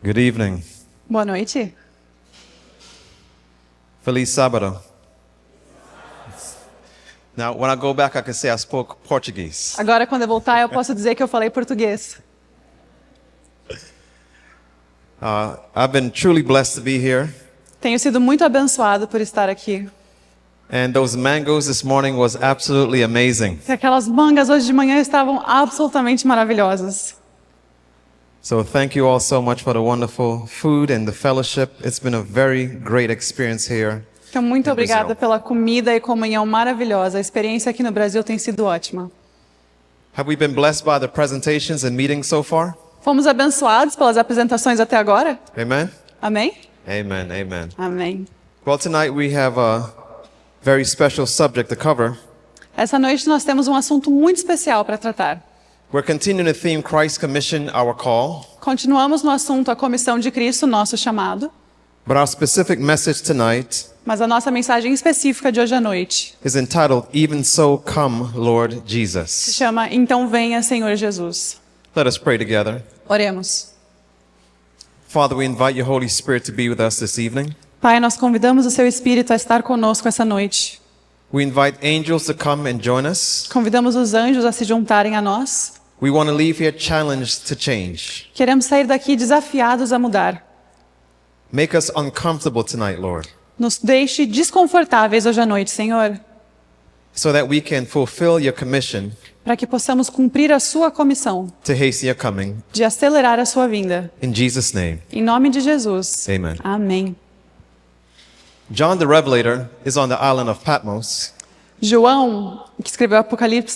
Good evening. Boa noite. Feliz sábado. Now, when I go back, I can say I spoke Portuguese. Agora, quando eu voltar, eu posso dizer que eu falei português. I've been truly blessed to be here. Tenho sido muito abençoado por estar aqui. And those mangoes this morning was absolutely amazing. E aquelas mangas hoje de manhã estavam absolutamente maravilhosas. So thank you all so much for the wonderful food and the fellowship. It's been a very great experience here. Então, muito No obrigada Brasil. pela comida e comunhão maravilhosa. A experiência aqui no Brasil tem sido ótima. Have we been blessed by the presentations and meetings so far? Fomos abençoados pelas apresentações até agora? Amen? Amém? Amen, amen. Amém. Well, tonight we have a very special subject to cover. Essa noite nós temos um assunto muito especial para tratar. We're continuing the theme Christ's Commission, Our Call. Continuamos no assunto a comissão de Cristo, nosso chamado. But our specific message tonight Mas a nossa mensagem específica de hoje à noite is entitled, Even So Come, Lord se Jesus. chama Então Venha, Senhor Jesus. Let us pray together. Oremos. Father, we invite your Holy Spirit to be with us this evening. Pai, nós convidamos o Seu Espírito a estar conosco essa noite. We invite angels to come and join us. Convidamos os anjos a se juntarem a nós. We want to leave here challenged to change. Queremos sair daqui desafiados a mudar. Make us uncomfortable tonight, Lord, Nos deixe desconfortáveis hoje à noite, Senhor, so that we can fulfill your commission para que possamos cumprir a Sua comissão to hasten your coming. de acelerar a Sua vinda. In Jesus' name, Em nome de Jesus. amen. Amém. John the Revelator is on the island of Patmos. João, que escreveu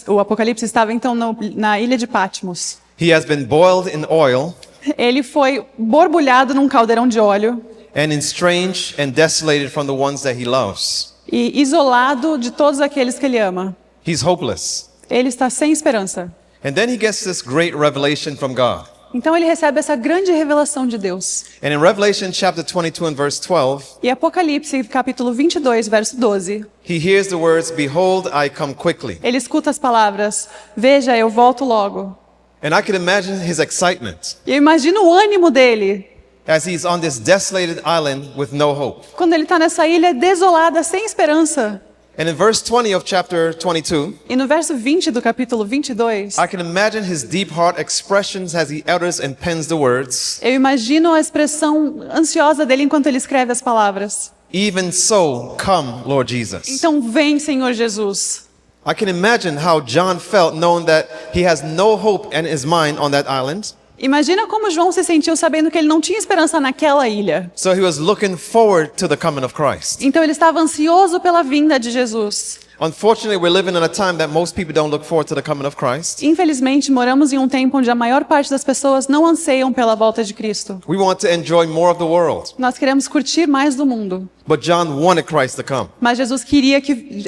o Apocalipse, estava então na ilha de Patmos. He has been boiled in oil Ele foi borbulhado num caldeirão de óleo and estranged and desolated from the ones that he loves. e isolado de todos aqueles que ele ama. He's hopeless. Ele está sem esperança. And then he gets this great revelation from God. Então ele recebe essa grande revelação de Deus. And in Revelation chapter 22 and verse 12, E Apocalipse, capítulo 22, verso 12, he hears the words, Behold, I come quickly. ele escuta as palavras: Veja, eu volto logo. And I can imagine his excitement E eu imagino o ânimo dele as he's on this desolated island with no hope. quando ele está nessa ilha desolada, sem esperança. And in verse 20 of chapter 22, E no verso 20 do capítulo 22, I can imagine his deep heart expressions as he utters and pens the words, eu imagino a expressão ansiosa dele enquanto ele escreve as palavras. Even so, come, Lord Jesus. Então vem, Senhor Jesus. I can imagine how John felt knowing that he has no hope in his mind on that island. Imagina como João se sentiu sabendo que ele não tinha esperança naquela ilha. So he was looking forward to the coming of Christ. Então ele estava ansioso pela vinda de Jesus. Unfortunately, we're living in a time that most people don't look forward to the coming of Christ. Infelizmente, moramos em um tempo onde a maior parte das pessoas não anseiam pela volta de Cristo. We want to enjoy more of the world. Nós queremos curtir mais do mundo. But John wanted Christ to come. Mas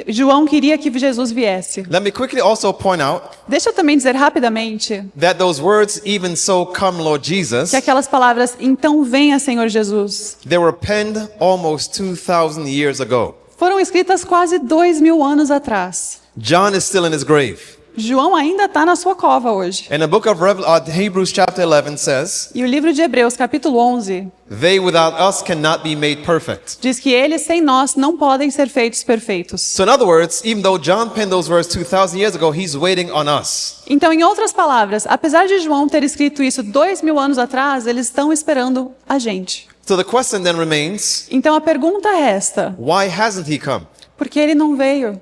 João queria que Jesus viesse. Let me quickly also point out Deixa eu também dizer rapidamente that those words, even so come, Lord Jesus, que aquelas palavras, então venha, Senhor Jesus, they were penned almost 2,000 years ago. foram escritas quase 2000 anos atrás. John is still in his grave. João ainda está na sua cova hoje. And the book of Hebrews chapter 11 says, E o livro de Hebreus, capítulo 11, They without us cannot be made perfect. diz que eles sem nós não podem ser feitos perfeitos. So in other words, even though John penned those words 2,000 years ago, he's waiting on us. Então, em outras palavras, apesar de João ter escrito isso 2000 anos atrás, eles estão esperando a gente. So the question then remains, Então a pergunta resta: why hasn't he come? por que ele não veio?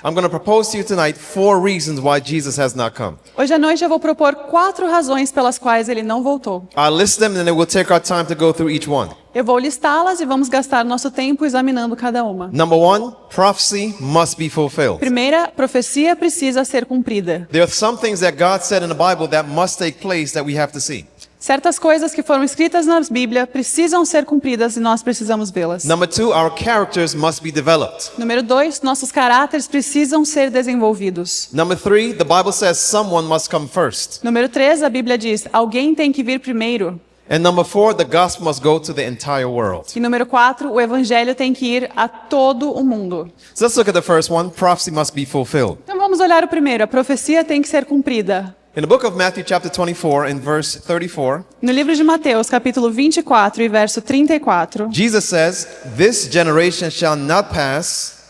I'm going to propose to you tonight 4 reasons why Jesus has not come. Hoje à noite eu vou propor 4 razões pelas quais ele não voltou. I'll list them and then we'll take our time to go through each one. Eu vou listá-las e vamos gastar nosso tempo examinando cada uma. Number 1, prophecy must be fulfilled. Primeira, profecia precisa ser cumprida. There are some things that God said in the Bible that must take place that we have to see. Certas coisas que foram escritas na Bíblia precisam ser cumpridas e nós precisamos vê-las. Number 2, our characters must be developed. Número 2, nossos caráteres precisam ser desenvolvidos. Number 3, the Bible says someone must come first. Número 3, a Bíblia diz: alguém tem que vir primeiro. And number 4, the gospel must go to the entire world. E número 4, o evangelho tem que ir a todo o mundo. So let's look at the first one, prophecy must be fulfilled. Então vamos olhar o primeiro, a profecia tem que ser cumprida. In the book of Matthew chapter 24 in verse 34, No livro de Mateus, capítulo 24 e verso 34, Jesus says, "This generation shall not pass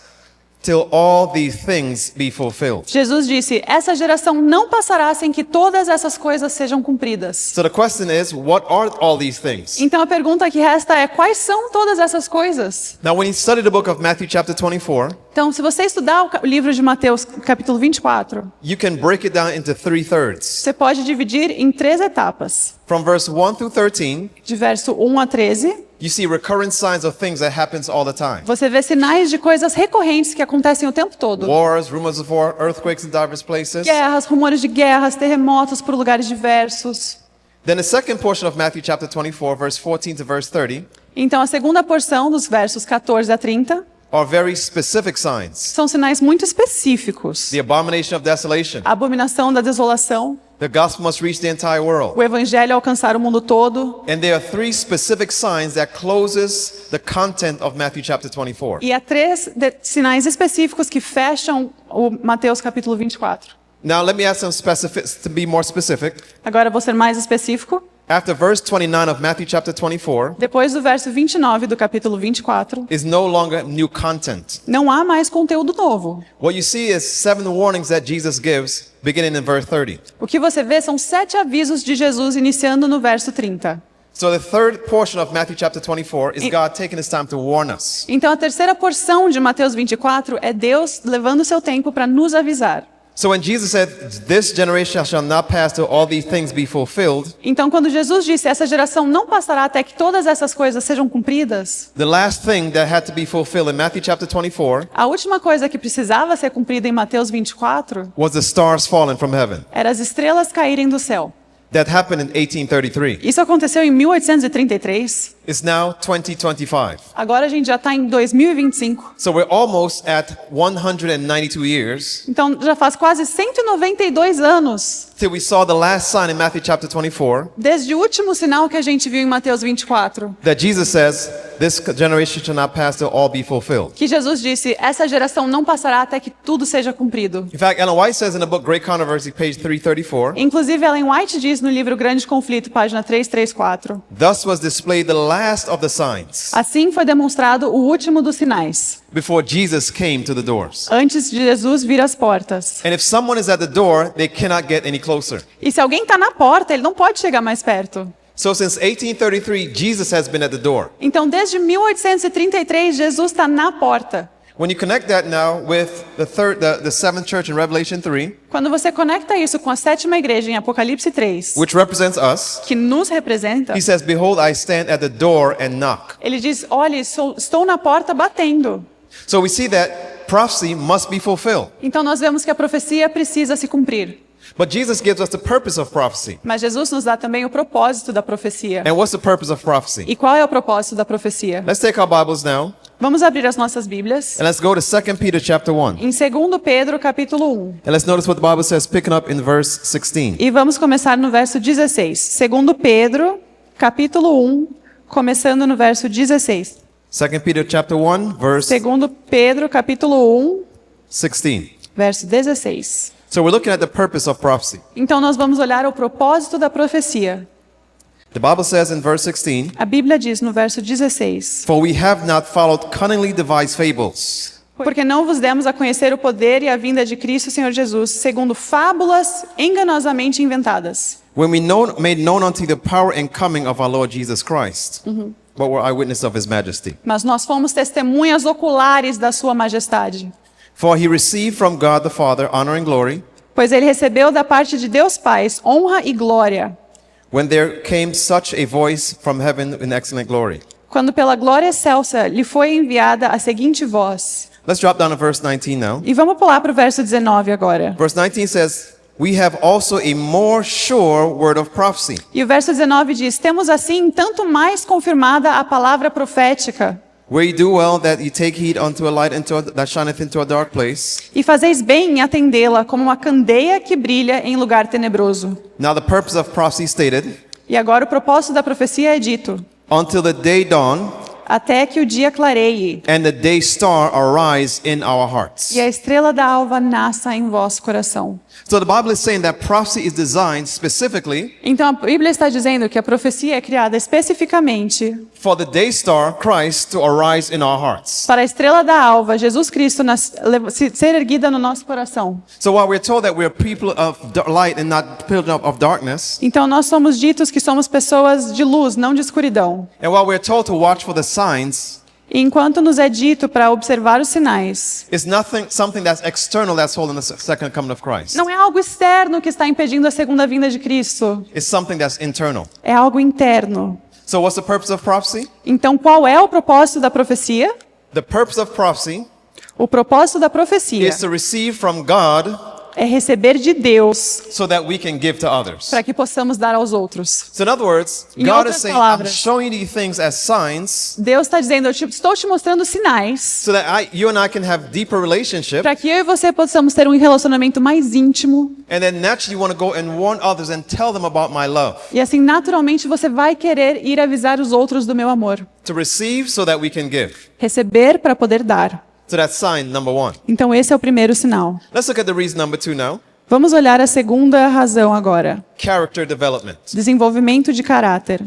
till all these things be fulfilled." Jesus disse: essa geração não passará sem que todas essas coisas sejam cumpridas. So the question is, what are all these things? Então a pergunta que resta é: quais são todas essas coisas? Now, when you study the book of Matthew chapter 24, Então, se você estudar o livro de Mateus, capítulo 24, you can break it down into 3/3. você pode dividir em 3 etapas. From verse 1 through 13, De verso 1 a 13, you see recurrent signs of things that happens all the time. você vê sinais de coisas recorrentes que acontecem o tempo todo. Wars, rumors of war, earthquakes in diverse places. Guerras, rumores de guerras, terremotos por lugares diversos. Then the second portion of Matthew chapter 24, verse 14 to verse 30, Então, a segunda porção, dos versos 14 a 30, are very specific signs. são sinais muito específicos. The abomination of desolation. A abominação da desolação, The gospel must reach the entire world. o evangelho alcançar o mundo todo. And there are 3 specific signs that closes the content of Matthew chapter 24. E há 3 sinais específicos que fecham o Mateus capítulo 24. Now let me add some specifics to be more specific. Agora eu vou ser mais específico. After verse 29 of Matthew chapter 24 Depois do verso 29 do capítulo 24, is no longer new content. não há mais conteúdo novo. What you see is 7 warnings that Jesus gives beginning in verse 30. O que você vê são 7 avisos de Jesus iniciando no verso 30. So the third portion of Matthew chapter 24 is God taking his time to warn us. Então a terceira porção de Mateus 24 é Deus levando seu tempo para nos avisar. So when Jesus said, "This generation shall not pass till all these things be fulfilled," Então quando Jesus disse essa geração não passará até que todas essas coisas sejam cumpridas, the last thing that had to be fulfilled in Matthew chapter 24 a última coisa que precisava ser cumprida em Mateus 24 was the stars falling from heaven. era as estrelas caírem do céu. That happened in 1833. Isso aconteceu em 1833. It's now 2025. Agora a gente já está em 2025. So we're almost at 192 years Então já faz quase 192 anos till we saw the last sign in Matthew chapter 24 desde o último sinal que a gente viu em Mateus 24, that Jesus says, "This generation shall not pass till all be fulfilled." que Jesus disse: essa geração não passará até que tudo seja cumprido. In fact, Ellen White says in the book Great Controversy, page 334, Inclusive Ellen White diz no livro Grande Conflito, página 334, "Thus was displayed the last of the signs assim foi demonstrado o último dos sinais, before Jesus came to the doors. antes de Jesus vir às portas. And if someone is at the door, they cannot get any closer." E se alguém está na porta, ele não pode chegar mais perto. So since 1833, Jesus has been at the door. Então desde 1833 Jesus está na porta. When you connect that now with the seventh church in Revelation 3, Quando você conecta isso com a sétima igreja em Apocalipse 3, which represents us, que nos representa, he says, "Behold, I stand at the door and knock." ele diz: olha, estou na porta batendo. So we see that prophecy must be fulfilled. Então nós vemos que a profecia precisa se cumprir. But Jesus gives us the purpose of prophecy. Mas Jesus nos dá também o propósito da profecia. And what's the purpose of prophecy? E qual é o propósito da profecia? Let's take our Bibles now Vamos abrir as nossas Bíblias and let's go to 2 Peter chapter 1. em 2 Pedro, capítulo 1. And let's notice what the Bible says picking up in verse 16. E vamos começar no verso 16. 2 Pedro, capítulo 1, começando no verso 16. 2 Peter chapter 1 verse 2 Pedro, capítulo 1, 16. verso 16. So we're looking at the purpose of prophecy. Então nós vamos olhar o propósito da profecia. The Bible says in verse 16, A Bíblia diz no verso 16: "For we have not followed cunningly devised fables, Porque não vos demos a conhecer o poder e a vinda de Cristo Senhor Jesus, segundo fábulas enganosamente inventadas, when we made known unto you the power and coming of our Lord Jesus Christ, but were eyewitness of his majesty. mas nós fomos testemunhas oculares da sua majestade. For he received from God the Father honor and glory, Pois ele recebeu da parte de Deus Pai honra e glória, when there came such a voice from heaven in excellent glory." quando pela glória excelsa lhe foi enviada a seguinte voz. Let's drop down to verse 19 now. E vamos pular para o verso 19 agora. Verse 19 says, "We have also a more sure word of prophecy, E o verso 19 diz: temos assim tanto mais confirmada a palavra profética, where you do well that you take heed unto a light that shineth into a dark place." e fazeis bem em atendê-la como uma candeia que brilha em lugar tenebroso. Now the purpose of prophecy stated, E agora o propósito da profecia é dito: until the day dawn até que o dia clareie and the day star arise in our hearts. e a estrela da alva nasça em vosso coração. So the Bible is saying that prophecy is designed specifically Então a Bíblia está dizendo que a profecia é criada especificamente for the day star, Christ, to arise in our hearts. para a estrela da alva, Jesus Cristo, ser erguida no nosso coração. So while we're told that we're people of light and not children of darkness, Então nós somos ditos que somos pessoas de luz, não de escuridão. and while we're told to watch for the signs, E enquanto nos é dito para observar os sinais, it's something that's external that's holding the second coming of Christ. não é algo externo que está impedindo a segunda vinda de Cristo, It's something that's internal. é algo interno. So what's the purpose of prophecy? Então qual é o propósito da profecia? The purpose of prophecy O propósito da profecia is to receive from God é receber de Deus so that we can give to others. para que possamos dar aos outros. So in other words, Em God outras is saying, I'm palavras, showing you things as signs Deus está dizendo, estou te mostrando sinais so that you and I can have deeper relationship. para que eu e você possamos ter um relacionamento mais íntimo. And then naturally you want to go and warn others and tell them about my love. E assim, naturalmente, você vai querer ir avisar os outros do meu amor. To receive so that we can give. Receber para poder dar. So that's sign number 1. Então esse é o primeiro sinal. Let's look at the reason number 2 now. Vamos olhar a segunda razão agora. Character development. Desenvolvimento de caráter.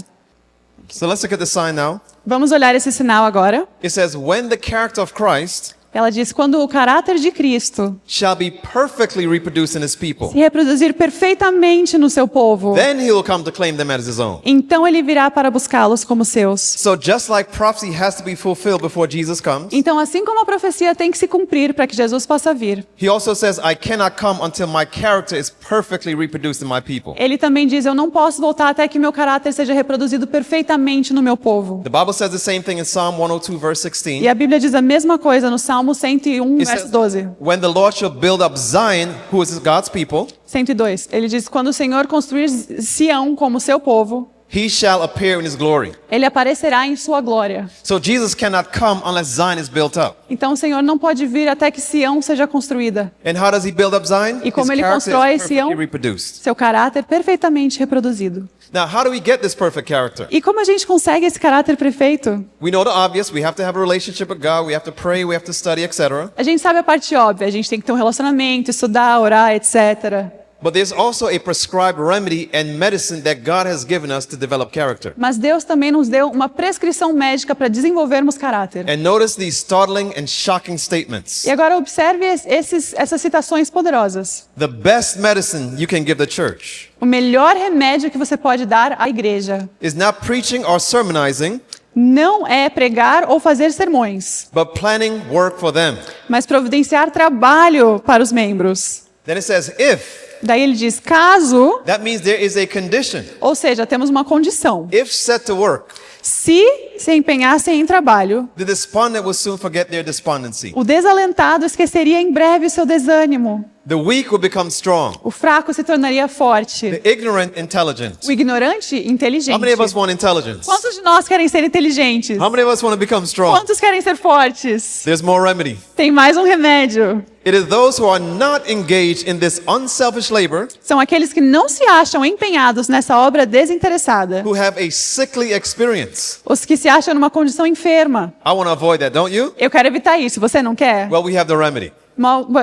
So let's look at the sign now. Vamos olhar esse sinal agora. It says, when the character of Christ Ela diz, quando o caráter de Cristo shall be perfectly reproduced in his people, se reproduzir perfeitamente no seu povo, then he will come to claim them as his own. então ele virá para buscá-los como seus. So just like prophecy has to be fulfilled before Jesus comes, Então, assim como a profecia tem que se cumprir para que Jesus possa vir, he also says, I cannot come until my character is perfectly reproduced in my people. ele também diz, eu não posso voltar até que meu caráter seja reproduzido perfeitamente no meu povo. The Bible says the same thing in Psalm 102 verse E 16. a Bíblia diz a mesma coisa no Salmo 101, It verso says, 12. when the Lord shall build up Zion, who is God's people, 102. Ele diz, quando o Senhor construir Sião como seu povo, he shall appear in his glory. ele aparecerá em sua glória. So Jesus cannot come unless Zion is built up. Então o Senhor não pode vir até que Sião seja construída. And how does he build up Zion? E como His ele character constrói is perfectly Sião? reproduced. Seu caráter perfeitamente reproduzido. Now, how do we get this perfect character? E como a gente consegue esse caráter perfeito? We know the obvious. We have to have a relationship with God. We have to pray. We have to study, etc. A gente sabe a parte óbvia, a gente tem que ter um relacionamento, estudar, orar, etc. But there's also a prescribed remedy and medicine that God has given us to develop character. Mas Deus também nos deu uma prescrição médica para desenvolvermos caráter. And notice these startling and shocking statements. E agora observe essas citações poderosas. The best medicine you can give the church O melhor remédio que você pode dar à igreja is not preaching or sermonizing, não é pregar ou fazer sermões, but planning work for them. mas providenciar trabalho para os membros. Then it says, if, Daí ele diz, caso, that means there is a condition. ou seja, temos uma condição. If set to work, Se empenhassem em trabalho, the despondent will soon forget their despondency. o desalentado esqueceria em breve o seu desânimo. The weak will become strong. O fraco se tornaria forte. The ignorant, intelligent. O ignorante, inteligente. How many of us want intelligence? Quantos de nós querem ser inteligentes? How many of us want to become strong? Quantos querem ser fortes? There's more remedy. Tem mais um remédio. It is those who are not engaged in this unselfish labor São aqueles que não se acham empenhados nessa obra desinteressada. who have a sickly experience. Os que se acham numa condição enferma. I want to avoid that, don't you? Eu quero evitar isso. Você não quer? Well, we have the remedy.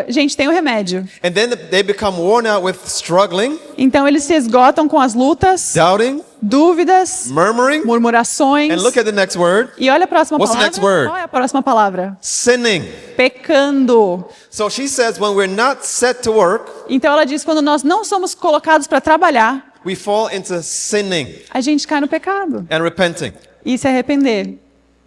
Gente, tem o remédio. And then they become worn out with struggling, Então eles se esgotam com as lutas, doubting, dúvidas, murmuring, murmurações. and look at the next word, E olha a próxima What's the palavra. next word? Qual é a próxima palavra? sinning. Pecando. So she says when we're not set to work, Então ela diz, quando nós não somos colocados para trabalhar, we fall into sinning a gente cai no pecado and repenting. e se arrepender.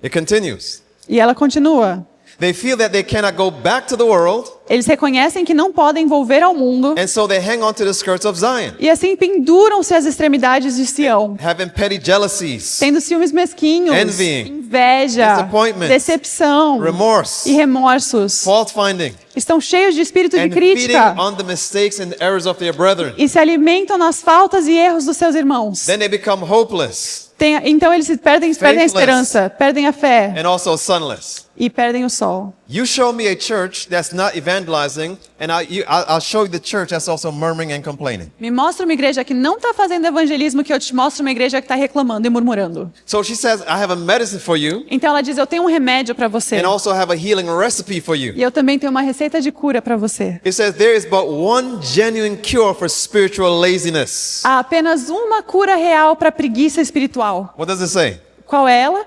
It continues. E ela continua. They feel that they cannot go back to the world, Eles reconhecem que não podem volver ao mundo and so they hang on to the skirts of Zion, e assim penduram-se às extremidades de Sião, having petty jealousies, tendo ciúmes mesquinhos, Envying, inveja, disappointments, decepção remorse, e remorsos. fault finding, Estão cheios de espírito de and feeding crítica on the mistakes and errors of their brethren. e se alimentam nas faltas e erros dos seus irmãos. Then they become hopeless Então eles perdem a Faithless. esperança, perdem a fé and also sunless. e perdem o sol. You show me a church that's not evangelizing, and I'll show you the church that's also murmuring and complaining. Me mostra uma igreja que não está fazendo evangelismo, que eu te mostro uma igreja que está reclamando e murmurando. So she says, I have a medicine for you, Então ela diz, eu tenho um remédio para você. and also have a healing recipe for you. E eu também tenho uma receita de cura para você. It says there is but one genuine cure for spiritual laziness. Há apenas uma cura real para preguiça espiritual. What does it say? Qual é ela?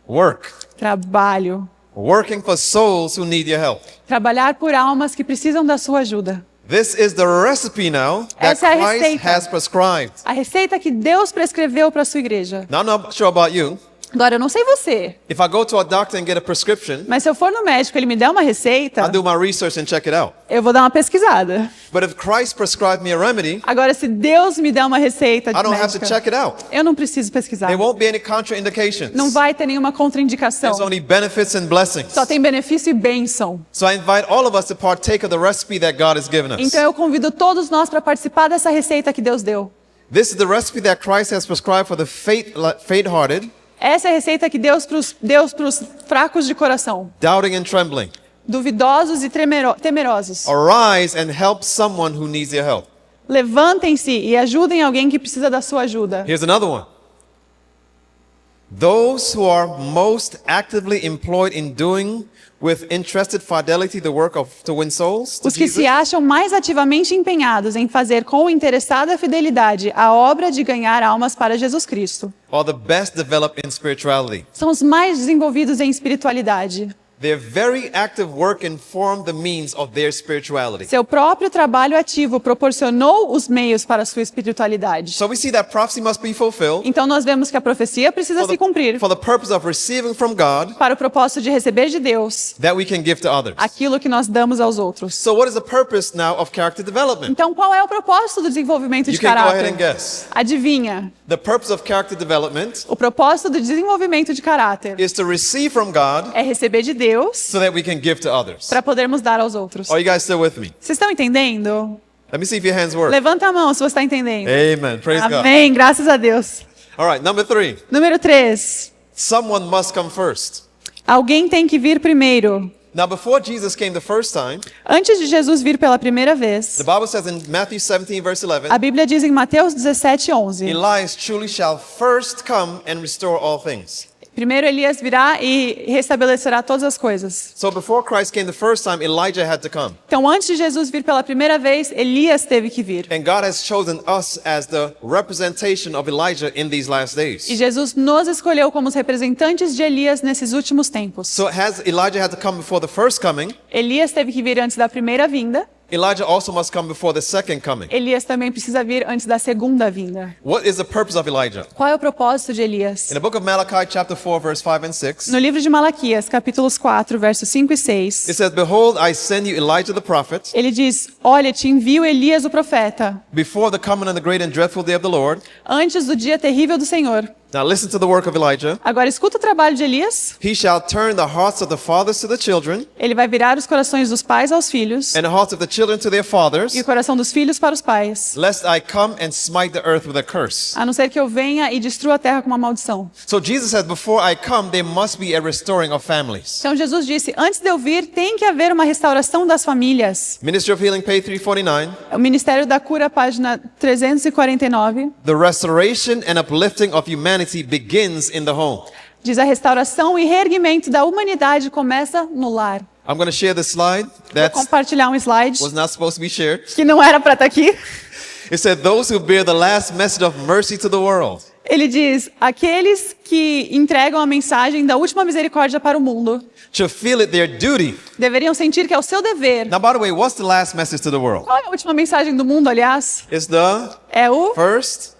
Work. Trabalho. Working for souls who need your help. Trabalhar por almas que precisam da sua ajuda. This is the recipe now that Essa é a Christ receita. has prescribed. A receita que Deus prescreveu para a sua igreja. Now, I'm not sure about you. Agora, eu não sei você, If I go to a doctor and get a prescription, mas se eu for no médico e ele me der uma receita, I'll do my research and check it out. eu vou dar uma pesquisada. But if Christ prescribed me a remedy, Agora, se Deus me der uma receita I de don't have to médica, check it out. eu não preciso pesquisar. There won't be any contraindications. Não vai ter nenhuma contraindicação. There's only benefits and blessings. Só tem benefício e bênção. So I invite all of us to partake of the recipe that God has given us. Então eu convido todos nós para participar dessa receita que Deus deu. This is the recipe that Christ has prescribed for the faint-hearted, Essa é a receita que Deus para os fracos de coração, doubting and trembling. duvidosos e temerosos. Arise and help someone who needs your help. Levantem-se e ajudem alguém que precisa da sua ajuda. Here's another one. Those who are most actively employed in doing with interested fidelity the work to win souls to Os que se Jesus, acham mais ativamente empenhados em fazer com interessada fidelidade a obra de ganhar almas para Jesus Cristo are the best developed in spirituality. são os mais desenvolvidos em espiritualidade. Their very active work informed the means of their spirituality. Seu próprio trabalho ativo proporcionou os meios para a sua espiritualidade. So we see that prophecy must be fulfilled Então nós vemos que a profecia precisa se cumprir for the purpose of receiving from God para o propósito de receber de Deus that we can give to others. aquilo que nós damos aos outros. So what is the purpose now of character development? Então qual é o propósito do desenvolvimento You de can go ahead and caráter? guess. Adivinha? The purpose of character development O propósito do desenvolvimento de caráter is to receive from God é receber de Deus so that we can give to others. para podermos dar aos outros. Are you guys still with me? Vocês estão entendendo? Let me see if your hands work. Levanta a mão se você está entendendo. Amen. Praise God. Amém, graças a Deus. All right, number 3. Número 3. Someone must come first. Alguém tem que vir primeiro. Now, before Jesus came the first time, Antes de Jesus vir pela primeira vez, the Bible says in Matthew 17, verse 11, a Bíblia diz em Mateus 17:11. Elias truly shall first come and restore all things. Primeiro Elias virá e restabelecerá todas as coisas. So before Christ came the first time, Elijah had to come. Então, antes de Jesus vir pela primeira vez, Elias teve que vir. And God has chosen us as the representation of Elijah in these last E days. Jesus nos escolheu como os representantes de Elias nesses últimos tempos. So has Elijah had to come before the first coming, Elias teve que vir antes da primeira vinda. Elijah also must come before the second coming. Elias também precisa vir antes da segunda vinda. What is the purpose of Elijah? Qual é o propósito de Elias? In the book of Malachi, chapter 4, verse 5 and 6, No livro de Malaquias, capítulos 4, versos 5 e 6, it says, Behold, I send you Elijah the prophet, ele diz: Olha, te envio Elias o profeta, before the coming of the great and dreadful day of the Lord. antes do dia terrível do Senhor. Now listen to the work of Elijah. Agora escuta o trabalho de Elias. He shall turn the hearts of the fathers to the children, Ele vai virar os corações dos pais aos filhos and the hearts of the children to their fathers, e o coração dos filhos para os pais, lest I come and smite the earth with a curse. a não ser que eu venha e destrua a terra com uma maldição. So Jesus said, before I come, there must be a restoring of families. Então Jesus disse: Antes de eu vir, tem que haver uma restauração das famílias. Ministry of Healing, page 349. O Ministério da Cura, página 349, The restoration and uplifting of humanity begins in the home. diz: a restauração e reerguimento da humanidade começa no lar. I'm going to share this slide Vou that compartilhar um slide was not supposed to be shared. que não era para estar aqui. It said, those who bear the last message of mercy to the world. Ele diz: aqueles que entregam a mensagem da última misericórdia para o mundo Should feel it their duty. deveriam sentir que é o seu dever. Now, by the way, what's the last message to the world? Qual é a última mensagem do mundo, aliás? It's the É o first,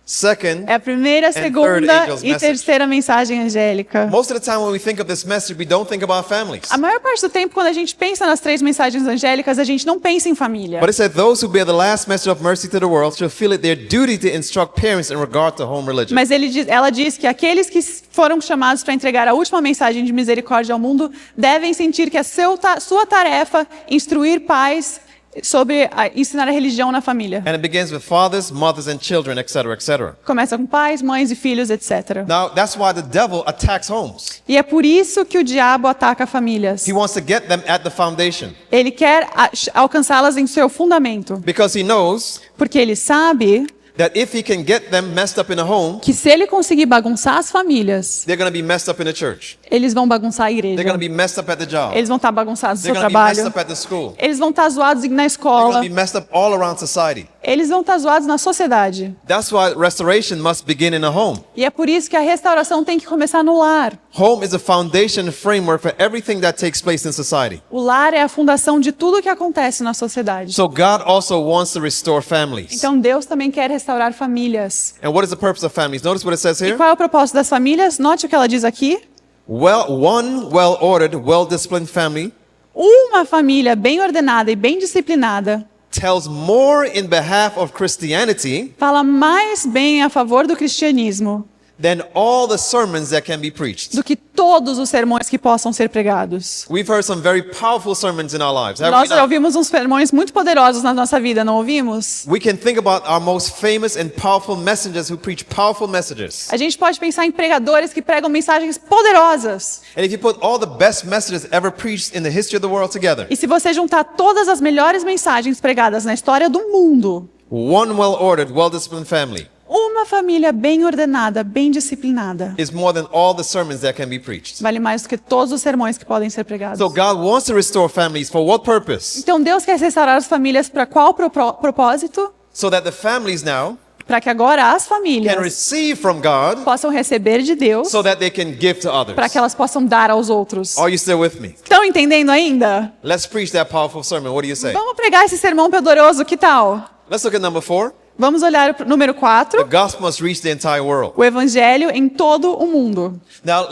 second. É a primeira, third segunda angel's e message. terceira mensagem angélica. Most of the time when we think of this message, we don't think about families. A maior parte do tempo, quando a gente pensa nas três mensagens angélicas, a gente não pensa em família. But it said, those who bear the last message of mercy to the world should feel it their duty to instruct parents in regard to home religion. Mas ela diz que aqueles que foram chamados para entregar a última mensagem de misericórdia ao mundo devem sentir que é sua tarefa instruir pais sobre ensinar a religião na família. And it begins with fathers, mothers, and children, etc., etc. Começa com pais, mães e filhos, etc. Now, that's why the devil attacks homes. E é por isso que o diabo ataca famílias. He wants to get them at the foundation Ele quer alcançá-las em seu fundamento, because he knows porque ele sabe that if he can get them messed up in a home, que se ele conseguir bagunçar as famílias, they're going to be messed up in the church. eles vão bagunçar a They're igreja. going to be messed up at the job. Eles vão estar bagunçados no They're seu going to be messed trabalho. up at the school. Eles vão estar zoados na They're going escola. to be messed up all around society. Eles vão estar zoados na sociedade. That's why restoration must begin in a home. E é por isso que a restauração tem que começar no lar. Home is a foundation framework for everything that takes place in society. O lar é a fundação de tudo que acontece na sociedade. So God also wants to restore families. Então Deus também quer restaurar famílias. And what is the purpose of families? Notice what it says E here. qual é o propósito das famílias? Note o que ela diz aqui. One well-ordered, well-disciplined family Uma família bem ordenada e bem disciplinada tells more in behalf of Christianity fala mais bem a favor do cristianismo than all the sermons that can be preached. do que todos os sermões que possam ser pregados. We've heard some very powerful sermons in our lives, have Nós we not? ouvimos uns sermões muito poderosos na nossa vida, não ouvimos? We can think about our most famous and powerful messengers who preach powerful messages. A gente pode pensar em pregadores que pregam mensagens poderosas. And if you put all the best messages ever preached in the history of the world together, E se você juntar todas as melhores mensagens pregadas na história do mundo, one well-ordered, well-disciplined family uma família bem ordenada, bem disciplinada, is more than all the sermons that can be preached. vale mais do que todos os sermões que podem ser pregados. So God wants to restore families for what purpose? Então Deus quer restaurar as famílias para qual propósito? So that the families now Para que agora as can famílias receive from God possam receber de Deus, so that they can give to others. para que elas possam dar aos outros. Are you still with me? Estão entendendo ainda? Let's preach that powerful sermon. What do you say? Vamos pregar esse sermão poderoso, que tal? Let's look at number 4. Vamos olhar o número The 4, gospel must reach the entire world. o evangelho em todo o mundo. Now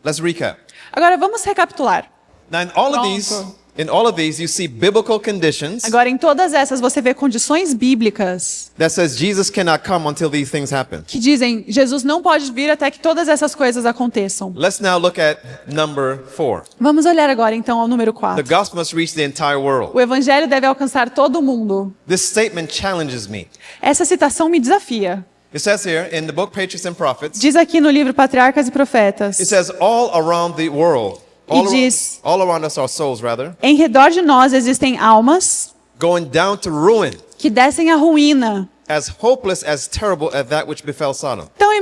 let's recap. Agora vamos recapitular. Now Pronto. in all of these you see biblical conditions Agora em todas essas você vê condições bíblicas that says Jesus cannot come until these things happen. que dizem Jesus não pode vir até que todas essas coisas aconteçam. Let's now look at number 4. Vamos olhar agora então ao número The 4. gospel must reach the entire world. O evangelho deve alcançar todo o mundo. This statement challenges me. Essa citação me desafia. It says here in the book Patriarchs and Prophets, Diz aqui no livro Patriarcas e Profetas. it says all around the world, diz- all around us, our souls rather, Em redor de nós existem almas going down to ruin, que descem à ruína, as hopeless, as terrible as that which befell Sodom. tão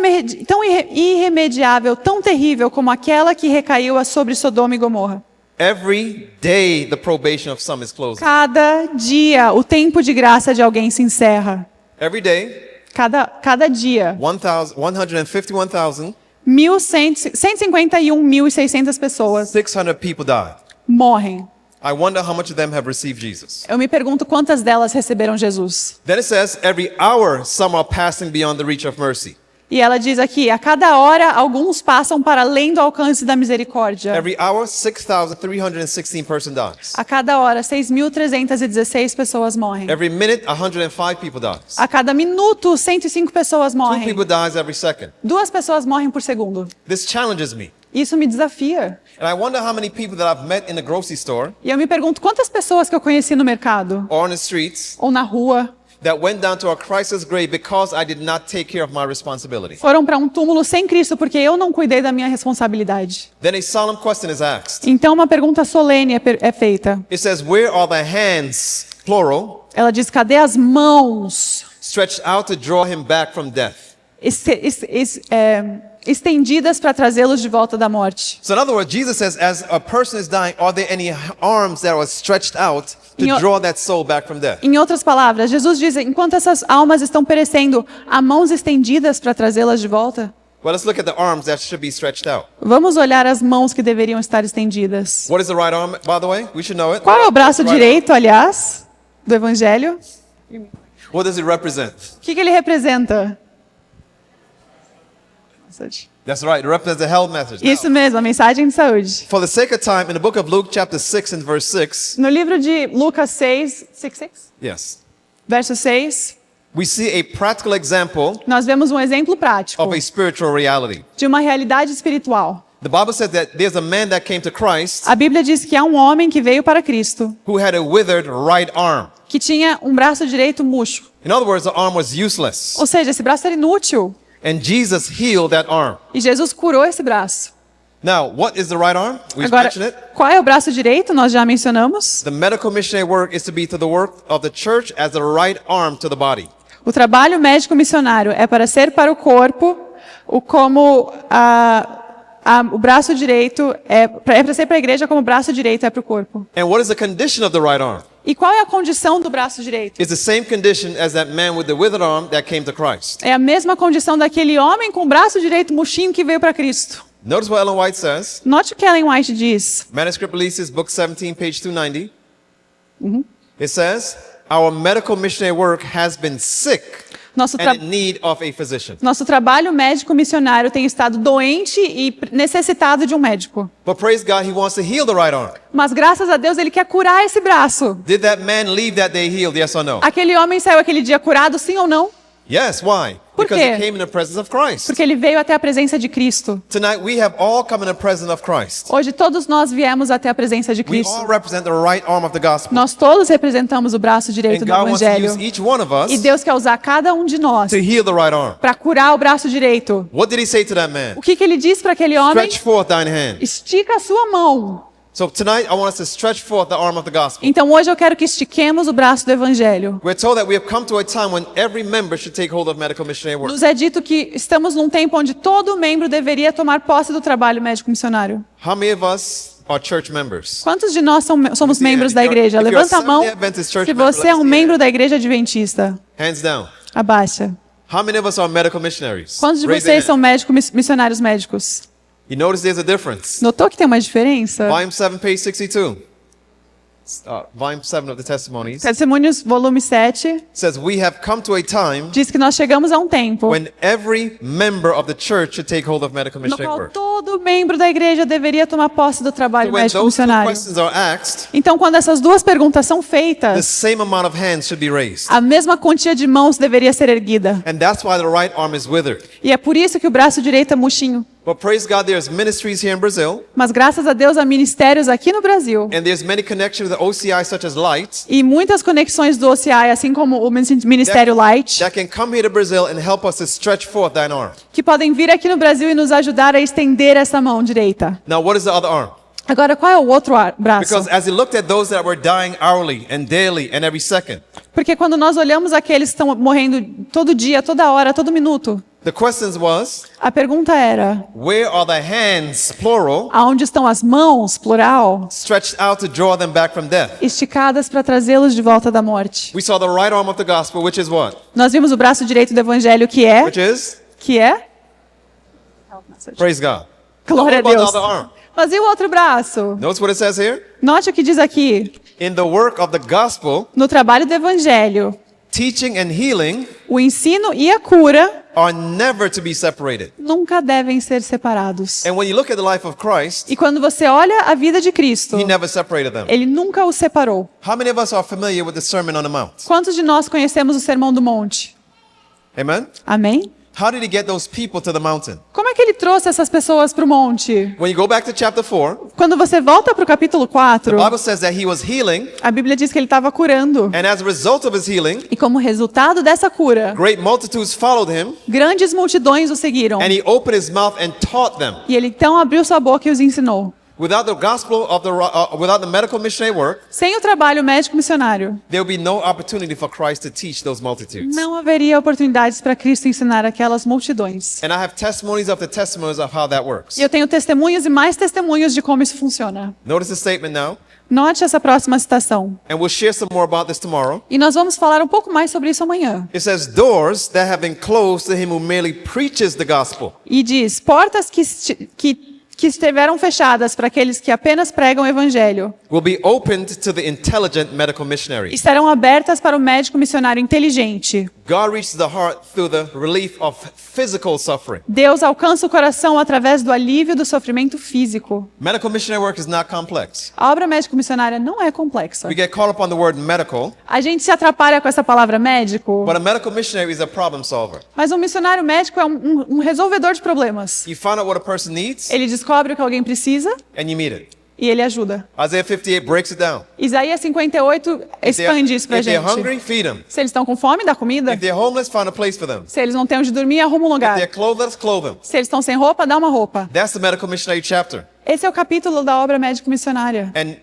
irremediável, tão terrível como aquela que recaiu sobre Sodoma e Gomorra. Every day the probation of some is closing. Cada dia o tempo de graça de alguém se encerra. Every day, Cada dia, 151,600 151.600 pessoas people die. morrem. I wonder how much of them have received Jesus. Eu me pergunto quantas delas receberam Jesus. Then it says, every hour some are passing beyond the reach of mercy. E ela diz aqui, a cada hora alguns passam para além do alcance da misericórdia. Every hour, 6,316 person dies. A cada hora, 6.316 pessoas morrem. Every minute, 105 people dies. A cada minuto, 105 pessoas 2 morrem. people dies every second. 2 pessoas morrem por segundo. This challenges me. Isso me desafia. And I wonder how many people that I've met in the grocery store E eu me pergunto quantas pessoas que eu conheci no mercado or on the streets ou na rua that went down to a crisis grave because I did not take care of my responsibility. foram para um túmulo sem Cristo porque eu não cuidei da minha responsabilidade. Then a solemn question is asked. Então uma pergunta solene é feita. It says, where are the hands, plural, Ela diz, cadê as mãos stretched out to draw him back from death? Estendidas para trazê-los de volta da morte? So in other words, Jesus says, as a person is dying, are there any arms that are stretched out to Em o- draw that soul back from death? Em outras palavras, Jesus diz, enquanto essas almas estão perecendo, há mãos estendidas para trazê-las de volta? Well, let's look at the arms that should be stretched out. Vamos olhar as mãos que deveriam estar estendidas. What is the right arm, by the way? We should know it. Qual é o braço What's the right direito, aliás, do Evangelho? arm? What does it represent? O que ele representa? That's right. It represents the health message. Now, Isso mesmo, a mensagem de saúde. for the sake of time, in the book of Luke, chapter 6 and verse 6, No livro de Lucas 6, yes, verso 6, we see a practical example nós vemos um exemplo prático of a spiritual reality. de uma realidade espiritual. The Bible says that there's a man that came to Christ A Bíblia diz que há um homem que veio para Cristo, who had a withered right arm. que tinha um braço direito murcho. In other words, the arm was useless. Ou seja, esse braço era inútil. And Jesus healed that arm. E Jesus curou esse braço. Now, what is the right arm? We've Agora, mentioned it. qual é o braço direito? Nós já mencionamos. The medical missionary work is to be to the work of the church as the right arm to the body. O trabalho médico missionário é para ser para o corpo o braço direito é para ser para a igreja como o braço direito é para o corpo. And what is the condition of the right arm? E qual é a condição do braço direito? It's the same condition as that man with the withered arm that came to Christ. É a mesma condição daquele homem com o braço direito murchinho que veio para Cristo. Notice what Ellen White says. Note o que Ellen White diz. Manuscript Releases, book 17, page 290. It says, our medical missionary work has been sick Nosso, and in need of a physician. Nosso trabalho médico missionário tem estado doente e necessitado de um médico. But praise God, he wants to heal the right arm. Mas graças a Deus ele quer curar esse braço. Did that man leave that day healed, yes or no? Aquele homem saiu aquele dia curado, sim ou não? Yes, why? Por Because quê? he came in the presence of Christ. Porque ele veio até a presença de Cristo. Tonight we have all come in the presence of Christ. Hoje todos nós viemos até a presença de We Cristo. all represent the right arm of the gospel. Nós todos representamos o braço direito And do God wants to Evangelho. use each one of E us Deus quer usar cada um de nós to heal the right arm. para curar o braço direito. What did he say to that man? O que ele diz para aquele homem? Stretch forth thine hand. Estica a sua mão. So tonight I want us to stretch forth the arm of the gospel. Então hoje eu quero que estiquemos o braço do Evangelho. We're told that we have come to a time when every member should take hold of medical missionary work. Nos é dito que estamos num tempo onde todo membro deveria tomar posse do trabalho médico missionário. How many of us are church members? Quantos de nós somos see, membros if da you're- igreja? if you're a Levanta a mão Seventh-day Adventist church se member, você é let's um see membro it. da igreja adventista. Hands down. Abaixa. How many of us are medical missionaries? Quantos de Raise vocês your são hand. missionários médicos? You notice there's a difference. Notou que tem uma diferença? Volume 7, page 62. Volume 7 of the Testimonies Testemunhos, volume 7, says we have come to a time diz que nós chegamos a um tempo when every member of the church should take hold of medical no missionary qual work. todo membro da igreja deveria tomar posse do So trabalho when médico those two missionário. questions are asked, Então, quando essas duas perguntas são the feitas, same amount of hands should be raised. a mesma quantia de mãos deveria ser erguida. And that's why the right arm is withered. E é por isso que o braço direito é murchinho. But praise God, there's ministries here in Brazil, Mas graças a Deus há ministérios aqui no Brasil. and there's many connections with the OCI, such as Light, E muitas conexões do OCI, assim como o Ministério Light, that can come here to Brazil and help us to stretch forth thine arm. que podem vir aqui no Brasil e nos ajudar a estender essa mão direita. Now, what is the other arm? Agora, qual é o outro braço? Because as he looked at those that were dying hourly and daily and every second, Porque quando nós olhamos aqueles que estão morrendo todo dia, toda hora, todo minuto, the questions was, a pergunta era: where are the hands, plural, aonde estão as mãos, plural, stretched out to draw them back from death? esticadas para trazê-los de volta da morte? We saw the right arm of the gospel, which is what? Nós vimos o braço direito do evangelho Which is? que é Praise God. glória a What about Deus. the other arm? Mas e o outro braço? Notice what it says here? Note o que diz aqui. In the work of the gospel, No trabalho do evangelho, teaching and healing o ensino e a cura are never to be separated. nunca devem ser separados. And when you look at the life of Christ, E quando você olha a vida de Cristo, he never separated them. ele nunca os separou. How many of us are familiar with the Sermon on the Mount? Quantos de nós conhecemos o Sermão do Monte? Amen? Amém? How did he get those people to the mountain? Como é que ele trouxe essas pessoas para o monte? When you go back to chapter 4, Quando você volta para o capítulo 4, the Bible says that he was healing, a Bíblia diz que ele estava curando. and as a result of his healing, E como resultado dessa cura, great multitudes followed him, grandes multidões o seguiram. and he opened his mouth and taught them. E ele então abriu sua boca e os ensinou. Without the gospel of without the medical missionary work, Sem o trabalho médico missionário, there will be no opportunity for Christ to teach those multitudes. não haveria oportunidades para Cristo ensinar aquelas multidões. And I have testimonies of the testimonies of how that works. E eu tenho testemunhos e mais testemunhos de como isso funciona. Notice the statement now, Note essa próxima citação. and we'll share some more about this tomorrow. E nós vamos falar um pouco mais sobre isso amanhã. It says, doors that have been closed to him who merely preaches the gospel. E diz: portas que estiveram fechadas para aqueles que apenas pregam o evangelho, will be opened to the intelligent medical missionary. estarão abertas para o médico missionário inteligente. God reaches the heart through the relief of physical suffering. Deus alcança o coração através do alívio do sofrimento físico. Medical missionary work is not complex. A obra médico-missionária não é complexa. We get caught up on the word medical, A gente se atrapalha com essa palavra médico, but a medical missionary is a problem solver. mas um missionário médico é um resolvedor de problemas. You find out what a person needs Ele descobre o que alguém precisa and you meet it. e ele ajuda. Isaiah 58 breaks it down. Isaías 58 expande isso pra If they're gente. hungry, feed them. Se eles estão com fome, dá comida. If they're homeless, find a place for them. Se eles não têm onde dormir, arruma um If lugar. they're clothless, clothe them. Se eles estão sem roupa, dá uma roupa. That's the medical missionary chapter. Esse é o capítulo da obra médico-missionária. And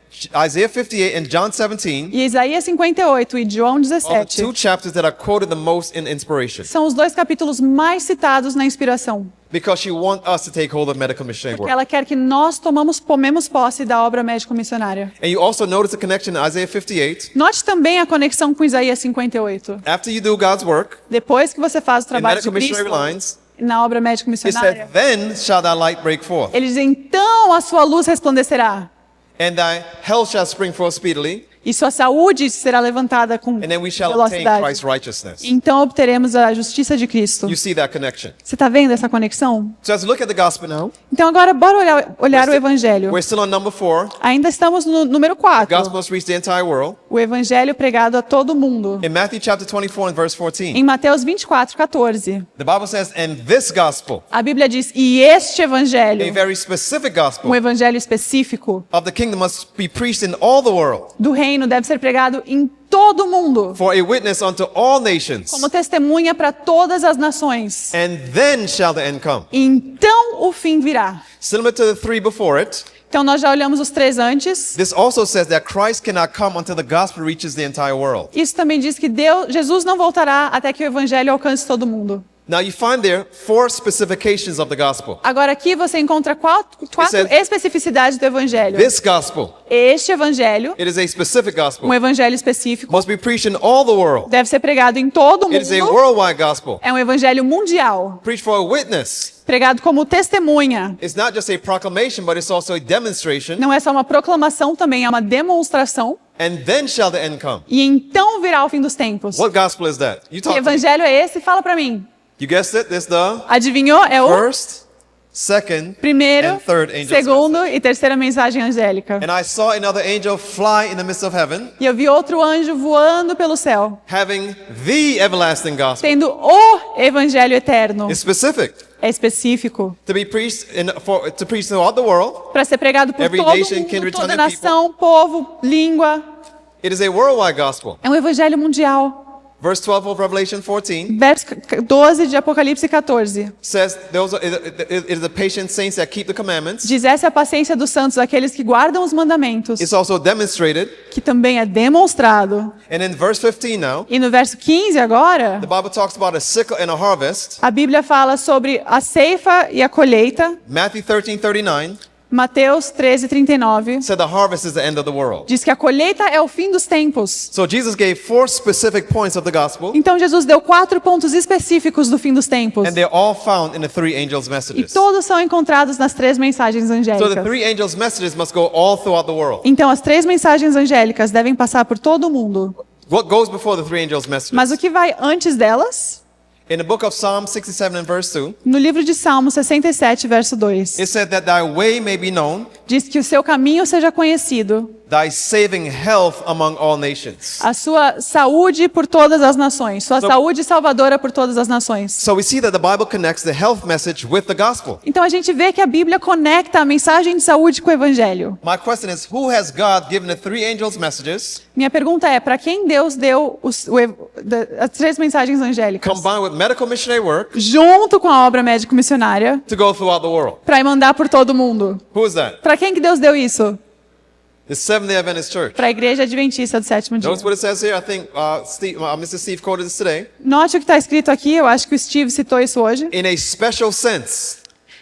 Isaiah 58 and John 17 E Isaías 58 e João are the 17 two chapters that are quoted the most in inspiration são os dois capítulos mais citados na inspiração. because she wants us to take hold of medical missionary Porque work. ela quer que nós tomemos posse da obra médico-missionária. And you also notice the connection in Isaiah 58. Note também a conexão com Isaías 58. After you do God's work Depois que você faz o in trabalho de medical missionary Cristo lines, na obra it médico-missionária, said, "Then shall thy light break forth, ele diz, então a sua luz resplandecerá, and thy health shall spring forth speedily, e sua saúde será levantada com and then we shall obtain velocidade. Christ's righteousness." Então obteremos a justiça de Cristo. You see that connection. Você está vendo essa conexão? So as we look at the gospel now, Então agora bora olhar o Evangelho. we're still on number 4. Ainda estamos no número The 4. gospel must reach the entire world. O Evangelho pregado a todo mundo. In Matthew chapter 24 and verse 14, Em Mateus 24:14, the Bible says, "And this gospel," a Bíblia diz, e este a Evangelho, very specific gospel um Evangelho específico of the kingdom, must be preached in all the world do reino, deve ser pregado em todo mundo, for a witness unto all nations, como testemunha para todas as nações. and then shall the end come. Então o fim virá. Similar to the 3 before it, Então nós já olhamos os 3 antes. this also says that Christ cannot come until the gospel reaches the entire world. Isso também diz que Jesus não voltará até que o Evangelho alcance todo mundo. Now you find there 4 specifications of the gospel. Agora aqui você encontra quatro said- especificidades do Evangelho. This gospel, Este Evangelho, it is a specific gospel, um Evangelho específico, must be preached in all the world. deve ser pregado em todo It is a mundo. worldwide gospel, É um Evangelho mundial, preached for a witness. pregado como testemunha. It's not just a proclamation, but it's also a demonstration. Não é só uma proclamação, também é uma demonstração. And then shall the end come. E então virá o fim dos tempos. What gospel is that? You Que talk to me. Evangelho é esse? Fala pra mim. You guessed it. This the Adivinhou? É o first, second, primeiro, and third angel's segundo e terceira mensagem angélica. And I saw another angel fly in the midst of heaven, E eu vi outro anjo voando pelo céu, having the everlasting gospel. tendo o Evangelho eterno. It's specific É específico. to be preached to preach throughout the world. Para ser pregado por Every todo nation, mundo, kindred, toda tongue, and nação, povo, língua. It is a worldwide gospel. É um Evangelho mundial. Verse 12 of Revelation 14 Verso 12 de Apocalipse 14. says, it is the patient saints that keep the commandments. Diz, essa é a paciência dos santos, aqueles que guardam os mandamentos, It's also demonstrated. que também é demonstrado. And in verse 15 now, E no verso 15 agora, the Bible talks about a sickle and a harvest. a Bíblia fala sobre a ceifa e a colheita. Matthew 13:39 Mateus 13:39 said the harvest is the end of the world. diz que a colheita é o fim dos tempos. So Jesus gave 4 specific points of the gospel, Então Jesus deu 4 pontos específicos do fim dos tempos. and they're all found in the 3 angels' E messages. todos são encontrados nas 3 mensagens So the angélicas. 3 angels' messages must go all throughout the world. Então as 3 mensagens angélicas devem passar por todo o mundo. What goes before the 3 angels' messages? Mas o que vai antes delas? In the book of Psalm 67 and verse 2, No livro de Salmos 67, verso 2, it said that thy way may be known, diz que o seu caminho seja conhecido, thy saving health among all nations. a sua saúde por todas as nações, sua saúde salvadora por todas as nações. So we see that the Bible connects the health message with the gospel. Então a gente vê que a Bíblia conecta a mensagem de saúde com o evangelho. My question is, who has God given the 3 angels' messages Minha pergunta é, para quem Deus deu as 3 mensagens angélicas? combined with medical missionary work Junto com a obra médico-missionária, to go throughout the world? para mandar por todo mundo. Who is that? Para quem que Deus deu isso? The Seventh-day Adventist Church. Para a Igreja Adventista do Sétimo Dia. Notice what it says here. I think Mr. Steve quoted this today. Note o que está escrito aqui, eu acho que o Steve citou isso hoje. In a special sense,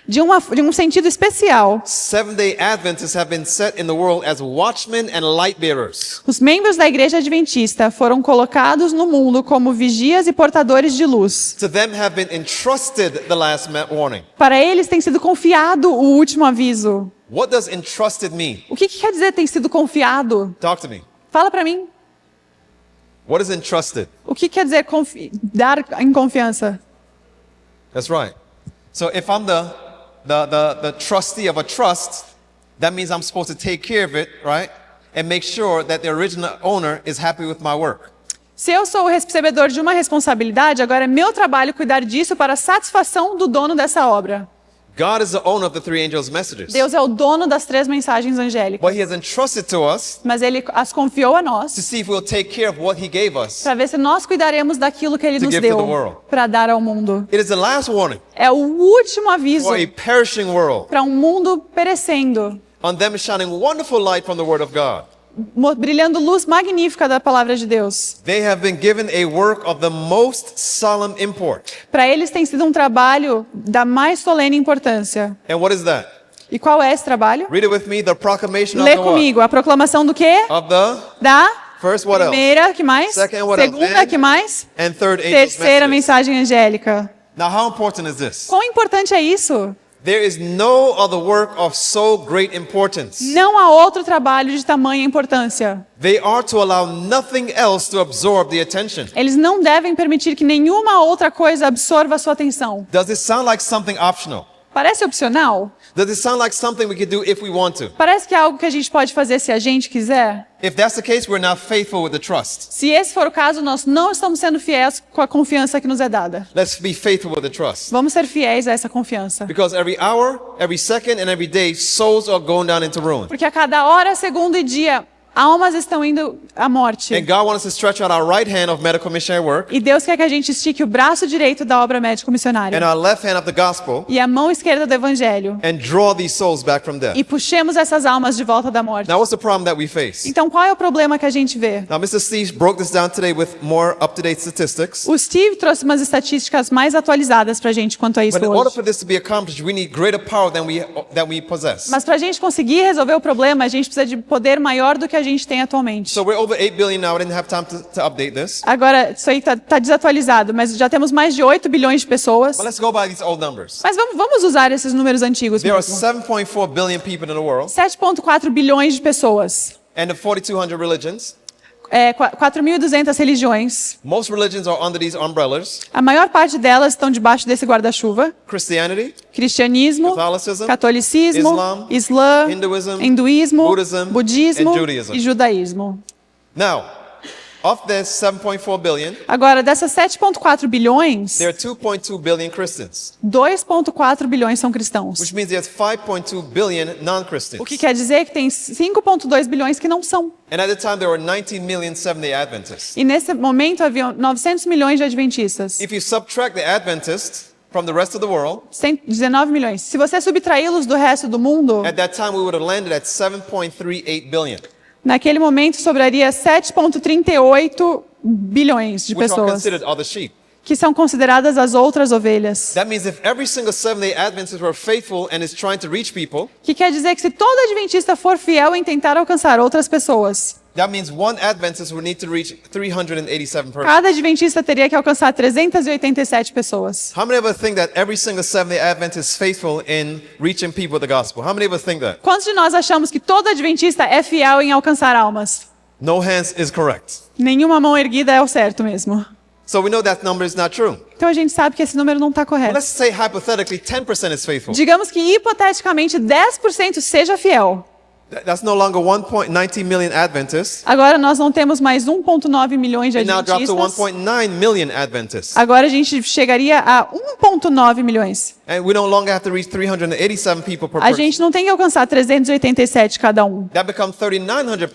de um sentido especial. Seventh-day Adventists have been set in the world as watchmen and light bearers. Os membros da Igreja Adventista foram colocados no mundo como vigias e portadores de luz. To them have been entrusted the last warning. Para eles tem sido confiado o último aviso. What does entrusted mean? O que quer dizer tem sido confiado? Talk to me. Fala para mim. What is entrusted? O que quer dizer dar em confiança? That's right. So if I'm the trustee of a trust, that means I'm supposed to take care of it, right? And make sure that the original owner is happy with my work. Se eu sou o recebedor de uma responsabilidade, agora é meu trabalho cuidar disso para a satisfação do dono dessa obra. God is the owner of the three angels' messages. Deus é o dono das 3 mensagens angélicas, But he has entrusted to us mas Ele as confiou a to nós see if we'll take care of what he gave us. para ver se nós cuidaremos daquilo que Ele To nos give to the deu world. para dar ao mundo. It is the last warning É o último aviso for a perishing world para um mundo perecendo, on them shining wonderful light from the word of God. brilhando luz magnífica da palavra de Deus. They have been given a work of the most solemn import. Para eles tem sido um trabalho da mais solene importância. And what is that? E qual é esse trabalho? Read it with me, the proclamation Lê of the what? comigo. A proclamação do quê? Of the Da first what else? primeira, que mais? Second, what else? Segunda, And que mais? And third angel's Terceira messages. mensagem angélica. Now how important is this? Quão importante é isso? There is no other work of so great importance. Não há outro trabalho de tamanha importância. They are to allow nothing else to absorb the attention. Eles não devem permitir que nenhuma outra coisa absorva a sua atenção. Does this sound like something optional? Parece opcional? Does it sound like something we could do if we want to? Parece que é algo que a gente pode fazer se a gente quiser? If that's the case, we're not faithful with the trust. Se esse for o caso, nós não estamos sendo fiéis com a confiança que nos é dada. Let's be faithful with the trust. Vamos ser fiéis a essa confiança. Because every hour, every second, and every day, souls are going down into ruin. Porque a cada hora, segundo e dia, almas estão indo à morte. And God wants us to stretch out our right hand of medical missionary work E Deus quer que a gente estique o braço direito da obra médico-missionária and our left hand of the gospel e a mão esquerda do evangelho and draw these souls back from death. e puxemos essas almas de volta da morte. Now, what's the problem that we face? Então, qual é o problema que a gente vê? Now, Mr. Steve broke this down today with more up-to-date statistics. O Steve trouxe umas estatísticas mais atualizadas pra gente quanto a isso But in order hoje. for this to be accomplished, we need greater power than we possess. Mas pra gente conseguir resolver o problema, a gente precisa de poder maior do que a gente tem atualmente. So we're over 8 billion now. I didn't have time to update this. Agora, isso aí tá desatualizado, mas já temos mais de 8 bilhões de pessoas. But let's go by these old numbers. Mas vamos usar esses números antigos There are mesmo. 7.4 billion people in the world 7,4 bilhões de pessoas. and the 4,200 religions. 4.200 religiões. Most religions are under these umbrellas. A maior parte delas estão debaixo desse guarda-chuva. Christianity, Cristianismo, Catholicism, catolicismo, Islam, Islã, Hinduism, hinduísmo, Buddhism, budismo and Judaism. e judaísmo. Now, of this 7.4 billion, Agora, dessas 7,4 bilhões, there are 2.2 billion Christians, 2,4 bilhões são cristãos. which means there's 5.2 billion non-Christians. O que quer dizer que tem 5,2 bilhões que não são. And at the time, there were 19 million Seventh-day Adventists. E nesse momento havia 900 milhões de adventistas. If you subtract the Adventists from the rest of the world, 19 milhões. Se você subtraí-los do resto do mundo, at that time we would have landed at 7.38 billion, naquele momento sobraria 7,38 bilhões de which are pessoas, considered other sheep. que são consideradas as outras ovelhas. That means if every single Seventh-day Adventist were faithful and is trying to reach people, Que quer dizer que se todo adventista for fiel em tentar alcançar outras pessoas, that means one Adventist would need to reach 387 persons. cada adventista teria que alcançar 387 pessoas. How many of us think that every single Seventh-day Adventist is faithful in reaching people with the gospel? How many of us think that? Quantos de nós achamos que todo adventista é fiel em alcançar almas? No hands is correct. Nenhuma mão erguida é o certo mesmo. So we know that number is not true. Então a gente sabe que esse número não está But correto. let's say hypothetically 10% is faithful. Digamos que hipoteticamente 10% seja fiel. That's no longer 1.19 million Adventists. Agora nós não temos mais 1,9 milhões de It now drops to adventistas. 1.9 million Adventists. Agora a gente chegaria a 1,9 milhões. And we no longer have to reach 387 people per A person. gente não tem que alcançar 387 cada um. That becomes 3,900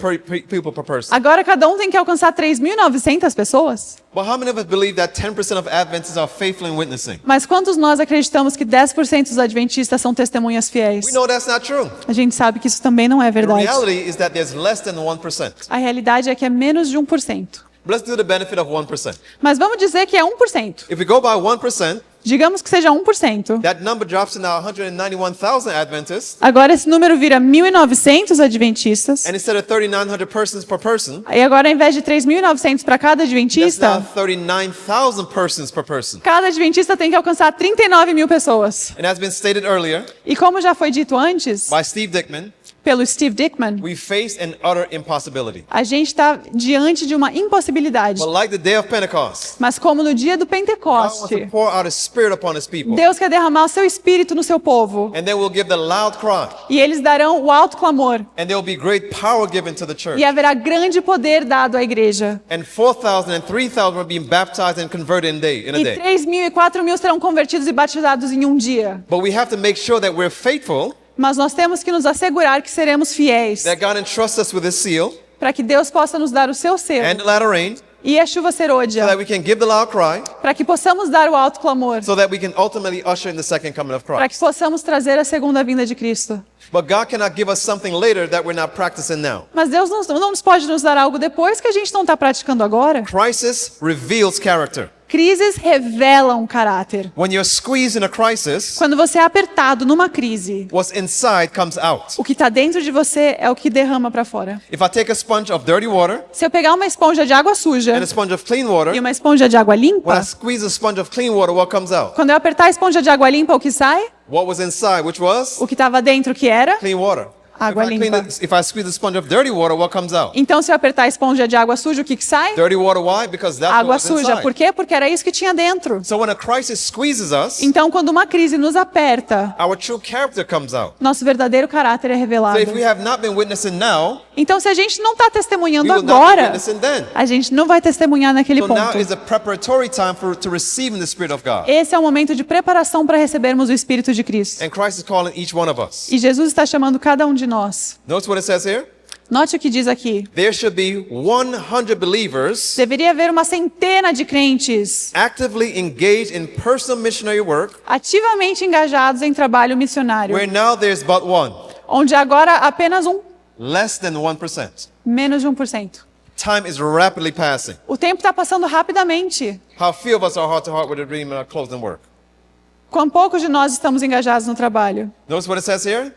people per person. Agora cada um tem que alcançar 3.900 pessoas. But how many of us believe that 10% of Adventists are faithful in witnessing? Mas quantos nós acreditamos que 10% dos adventistas são testemunhas fiéis? We know that's not true. A gente sabe que isso também não é The verdade. reality is that there's less than 1%. A realidade é que é menos de 1%. But let's do the benefit of 1%. Mas vamos dizer que é 1%. If we go by 1%, Digamos que seja 1%. that number drops to now 191,000 Adventists. Agora esse número vira 1.900 adventistas. And instead of 3,900 persons per person, E agora, ao invés de 3.900 para cada that's now adventista, 39,000 persons per person. cada adventista tem que alcançar 39 mil pessoas. And as been stated earlier E como já foi dito antes, by Steve Dickman, pelo Steve Dickman, we face an utter impossibility. a gente está diante de uma impossibilidade. But like the day of Pentecost, Mas como no dia do God wants to Pentecoste, pour out His Spirit upon His people. Deus quer derramar o seu espírito no seu povo. And then we'll give the loud cry. E eles darão o alto clamor. And there will be great power given to the church. E haverá grande poder dado à igreja. And 4,000 and 3,000 will be baptized and converted in a E day. 3.000 e 4.000 serão convertidos e batizados em um dia. But we have to make sure that we're faithful, Mas nós temos que nos assegurar que seremos fiéis, that God entrusts us with His seal para que Deus possa nos dar o seu selo and the latter rain, e a chuva so serôdia, that we can give the loud cry, para que possamos dar o alto clamor, so that we can ultimately usher in the second coming of para que Christ. possamos trazer a segunda vinda de Cristo. But God cannot give us something later that we're not practicing now. Mas Deus não nos pode nos dar algo depois que a gente não está praticando agora. Crisis reveals character. Crises revelam caráter. When you're squeezed in a crisis, Quando você é apertado numa crise, what's inside comes out. o que está dentro de você é o que derrama para fora. If I take a sponge of dirty water Se eu pegar uma esponja de água suja and a sponge of clean water, e uma esponja de água when I limpa, squeeze a sponge of clean water, what comes out? quando eu apertar a esponja de água limpa, o que sai? What was inside, which was O que estava dentro, que era? clean water. Água limpa. If I squeeze a sponge of dirty water, what comes out? Então, se eu apertar a esponja de água suja, o que sai? Dirty water, why? Because that's Água what was suja. inside. Por quê? Porque era isso que tinha dentro. So when a crisis squeezes us, Então, quando uma crise nos aperta, our true character comes out. nosso verdadeiro caráter é So revelado. if we have not been witnessing now, Então, se a gente não está we testemunhando will not be agora, witnessing then. a gente não vai testemunhar naquele So now ponto. is a preparatory time to receiving the Spirit of God. Esse é o momento de preparação para recebermos o Espírito de Cristo. And Christ is calling each one of us. E Jesus está chamando cada um de nós. Notice what it says here. Note o que diz aqui. There should be 100 believers Deveria haver uma centena de crentes actively engaged in personal missionary work, ativamente engajados em trabalho missionário, where now there's but one, onde agora apenas less than 1%. menos de 1%. Time is rapidly passing. O tempo está passando rapidamente. How few of us are heart to heart with a dream and are closed in work? Quão poucos de nós estamos engajados no trabalho? Notice what it says here.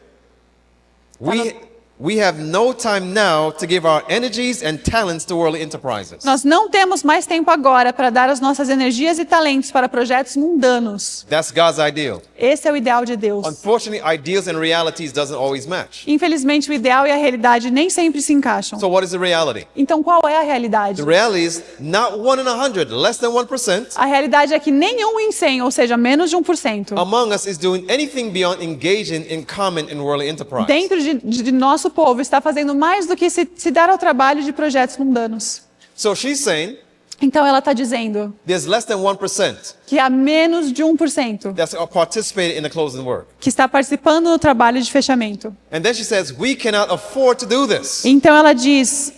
We have no time now to give our energies and talents to worldly enterprises. Nós não temos mais tempo agora para dar as nossas energias e talentos para projetos mundanos. That's God's ideal. Esse é o ideal de Deus. Unfortunately, ideals and realities doesn't always match. Infelizmente, o ideal e a realidade nem sempre se encaixam. So what is the reality? Então, qual é a realidade? The reality is not 1 in 100, less than 1%, A realidade é que nenhum em 100, ou seja, menos de 1%, among us is doing anything beyond engaging in common and worldly enterprise. dentro de nosso povo está fazendo mais do que se dar ao trabalho de projetos mundanos. So she's saying Então ela está dizendo there's less than 1% que há menos de 1% that's participating in the closing work. que está participando no trabalho de fechamento. And then she says, we cannot afford to do this. Então ela diz,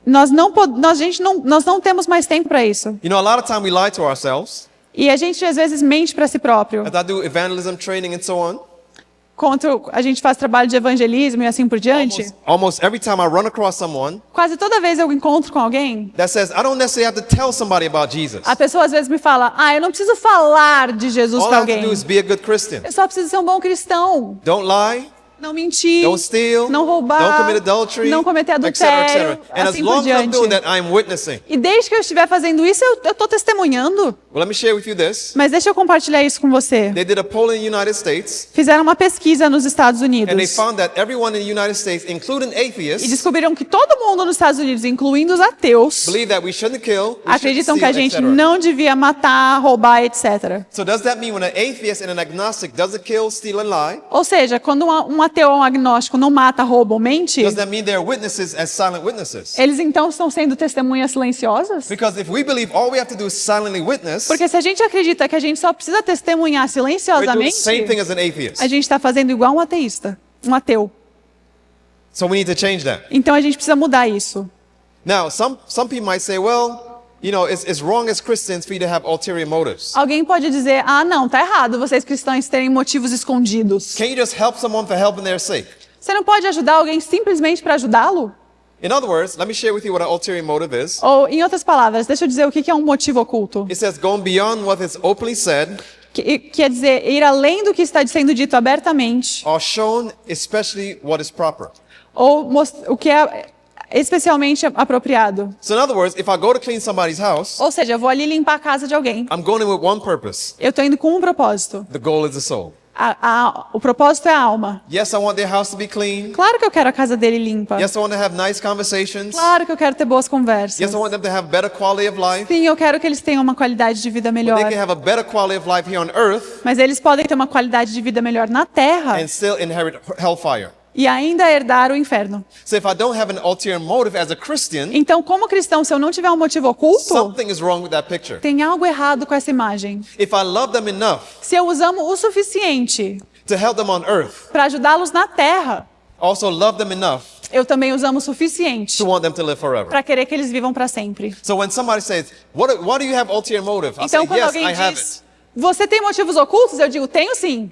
nós não temos mais tempo para isso. You know, a lot of time we lie to ourselves. E a gente às vezes mente para si próprio. As I do evangelism training and so on, A gente faz trabalho de evangelismo e assim por diante. almost every time I run across someone Quase toda vez eu encontro com alguém, that says, I don't necessarily have to tell somebody about Jesus. a pessoa às vezes me fala, eu não preciso falar de Jesus All I para have to alguém. do is be a good Christian. Eu só preciso ser um bom cristão. Don't lie, Não mentir, don't steal, não don't roubar, commit adultery, não cometer etc., adultério, etc. And as assim long por as I'm diante. doing that, I'm witnessing. E desde que eu estiver fazendo isso, eu estou testemunhando. Well, let me share with you this. Mas deixa eu compartilhar isso com você. They did a poll in the United States, Fizeram uma pesquisa nos Estados and they Unidos found that everyone in the United States, including e atheists, descobriram que todo mundo nos Estados Unidos, incluindo os ateus, believe that we shouldn't kill, we acreditam shouldn't que a steal, gente etc. não devia matar, roubar, etc. So does that mean when an atheist and an agnostic doesn't kill, steal, and lie, Ou seja, quando um ateu ou um agnóstico não mata, rouba ou mente, does that mean they're witnesses as silent witnesses? eles então estão sendo testemunhas silenciosas? Because if we believe all we have to do is silently witness, Porque se a gente acredita que a gente só precisa testemunhar we're doing the silenciosamente, same thing as an atheist. a gente está fazendo igual um ateísta, um ateu. So we need to change that. Então a gente precisa mudar isso. Now, some people might say, well, you know, it's wrong as Christians for you to have ulterior motives. Alguém pode dizer, não, tá errado vocês cristãos terem motivos escondidos. Can you just help someone for helping their sake? Você não pode ajudar alguém simplesmente para ajudá-lo? In other words, let me share with you what an ulterior motive is. Ou, em outras palavras, deixa eu dizer o que é um motivo oculto. It says going beyond what is openly said quer dizer, ir além do que está sendo dito abertamente, or shown especially what is proper. ou o que é especialmente apropriado. So in other words, if I go to clean somebody's house, Ou seja, eu vou ali limpar a casa de alguém. I'm going in with one purpose. Eu estou indo com um propósito. The goal is the soul. O propósito é a alma. Yes, I want their house to be clean. Claro que eu quero a casa dele limpa. Yes, I want to have nice conversations. Claro que eu quero ter boas conversas. Yes, I want them to have better quality of life. Sim, eu quero que eles tenham uma qualidade de vida melhor. They can have a better quality of life here on earth Mas eles podem ter uma qualidade de vida melhor na Terra and still inherit hellfire. e ainda herdar o inferno. So if I don't have an ulterior motive as a Christian, Então, como cristão, se eu não tiver um motivo oculto, something is wrong with that picture. tem algo errado com essa imagem. If I love them enough Se eu os amo o suficiente to help them on earth, para ajudá-los na Terra, also love them enough eu também os amo o suficiente to want them to live forever. para querer que eles vivam para sempre. So when somebody says, why do you have ulterior motive? I say, Então, quando yes, alguém I have diz, it. você tem motivos ocultos? Eu digo, tenho sim.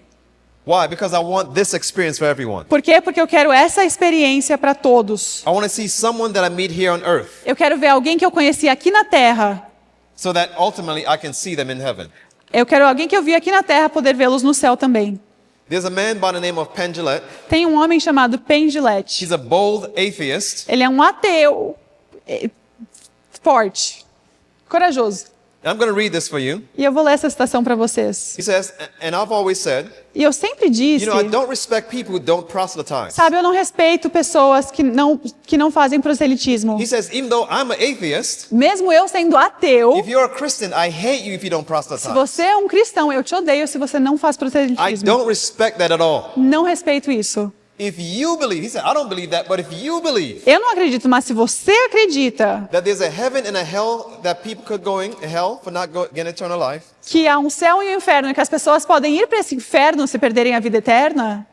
Why? Because I want this experience for everyone. Por quê? Porque eu quero essa experiência para todos. I want to see someone that I meet here on earth Eu quero ver alguém que eu conheci aqui na Terra. so that ultimately I can see them in heaven. Eu quero alguém que eu vi aqui na Terra poder vê-los no céu também. There's a man by the name of Penn Jillette. Tem um homem chamado Penn Jillette. He's a bold atheist. Ele é um ateu forte, corajoso. I'm going to read this for you. E eu vou ler essa citação para vocês. He says, and I've always said, E eu sempre disse, I don't respect people who don't proselytize. sabe, eu não respeito pessoas que não fazem proselitismo. He says, even though I'm an atheist, Mesmo eu sendo ateu, if you're a Christian, I hate you if you don't se proselytize. você é um cristão, eu te odeio se você não faz I proselitismo. don't respect that at all. Não respeito isso. If you believe, he said, I don't believe that, but if you believe Eu não acredito, mas se você acredita that there's a heaven and a hell that people could go in hell for not getting eternal life, que há um céu e um inferno e que as pessoas podem ir para esse inferno se perderem a vida eterna,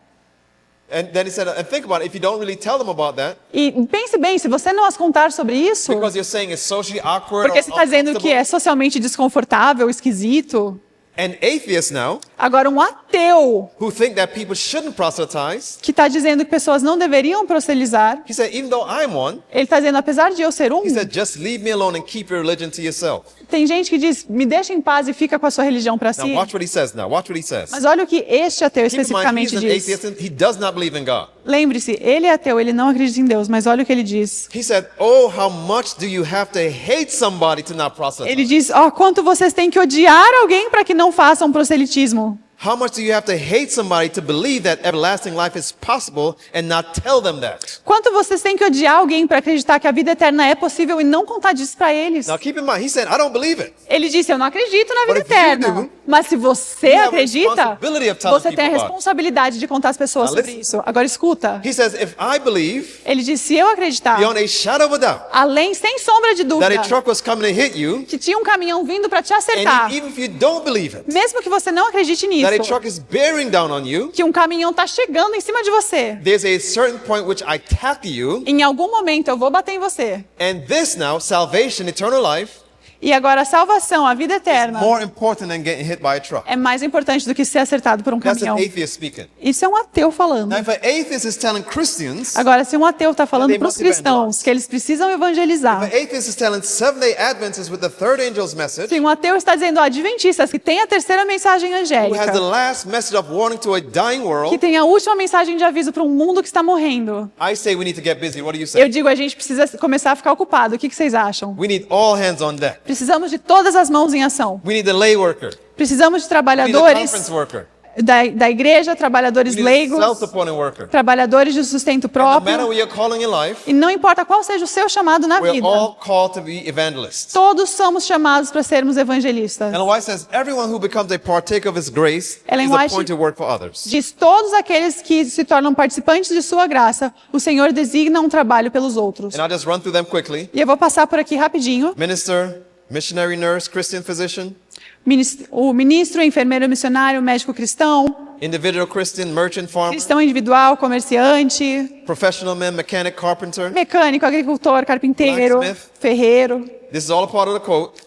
and then he said, and think about it, if you don't really tell them about that, e pense bem, se você não as contar sobre isso, because you're saying it's socially awkward porque or você está dizendo que uncomfortable, é socialmente desconfortável, esquisito. and atheists now Agora, um ateu who think that people shouldn't proselytize, que está dizendo que pessoas não deveriam prosselizar, he said, even though I'm one, ele está dizendo, apesar de eu ser um, he said, just leave me alone and keep your religion to yourself. tem gente que diz, me deixa em paz e fica com a sua religião para Now si. watch what he says now. Watch what he says. Mas olha o que este ateu Keep in mind, he's especificamente an diz. atheist and he does not believe in God. Lembre-se, ele é ateu, ele não acredita em Deus, mas olha o que ele diz. He said, oh, how much do you have to hate somebody to not proselytize? Ele diz, quanto vocês têm que odiar alguém para que não façam proselitismo. How much do you have to hate somebody to believe that everlasting life is possible and not tell them that? Quanto vocês têm que odiar alguém para acreditar que a vida eterna é possível e não contar disso para eles. Now keep in mind, he said, I don't believe it. Ele disse, eu não acredito na vida But if you eterna. do, Mas se você you have a acredita, responsibility of telling você tem a people about it. responsabilidade de contar às pessoas Now sobre listen. isso. Agora escuta. He says, if I believe Ele disse, se eu acreditar, beyond a shadow of a doubt além, sem sombra de that dúvida, a truck was coming to hit you, que tinha um caminhão vindo para te acertar, and even if you don't believe it, mesmo que você não acredite that a nisso, truck is bearing down on you, que um caminhão está chegando em cima de você, there's a certain point which I tackle you, em algum momento eu vou bater em você. and this now, salvation, eternal life, E agora a salvação, a vida eterna, more important than getting hit by a truck. é mais importante do que ser acertado por um That's an caminhão. atheist speaking. Isso é um ateu falando. Now, if an atheist is telling Christians, Agora, se um ateu está falando They para os must evangelize. cristãos que eles precisam if evangelizar, an atheist is telling Seventh-day Adventists with the third angel's message, se um ateu está dizendo adventistas que tem a terceira mensagem who has the angélica, last message of warning to a dying que world, tem a última mensagem de aviso para um mundo que está morrendo, I say we need to get busy. What do you eu say? digo, a gente precisa começar a ficar ocupado. O que vocês acham? We need all hands on deck. Precisamos de todas as mãos em ação. We need the lay worker. Precisamos de We need the conference trabalhadores worker. da igreja, trabalhadores We need the leigos, self-supporting worker. trabalhadores de sustento No matter próprio. what you're calling in life, E não importa qual seja o seu chamado na we're vida, all called to be evangelists. todos somos chamados para sermos evangelistas. Ellen White says, everyone who becomes a partaker of his grace Ellen is White- appointed to work for others. Diz, todos aqueles que se tornam participantes de sua graça, o Senhor designa um trabalho pelos outros. And I'll just run through them quickly. E eu vou passar por aqui rapidinho. Minister, missionary, nurse, Christian physician, O ministro, enfermeiro missionário, médico cristão, individual Christian, merchant, farmer, cristão individual, comerciante, professional man, mechanic, carpenter. mecânico, agricultor, carpinteiro, Blacksmith. ferreiro. This is all a part of the quote.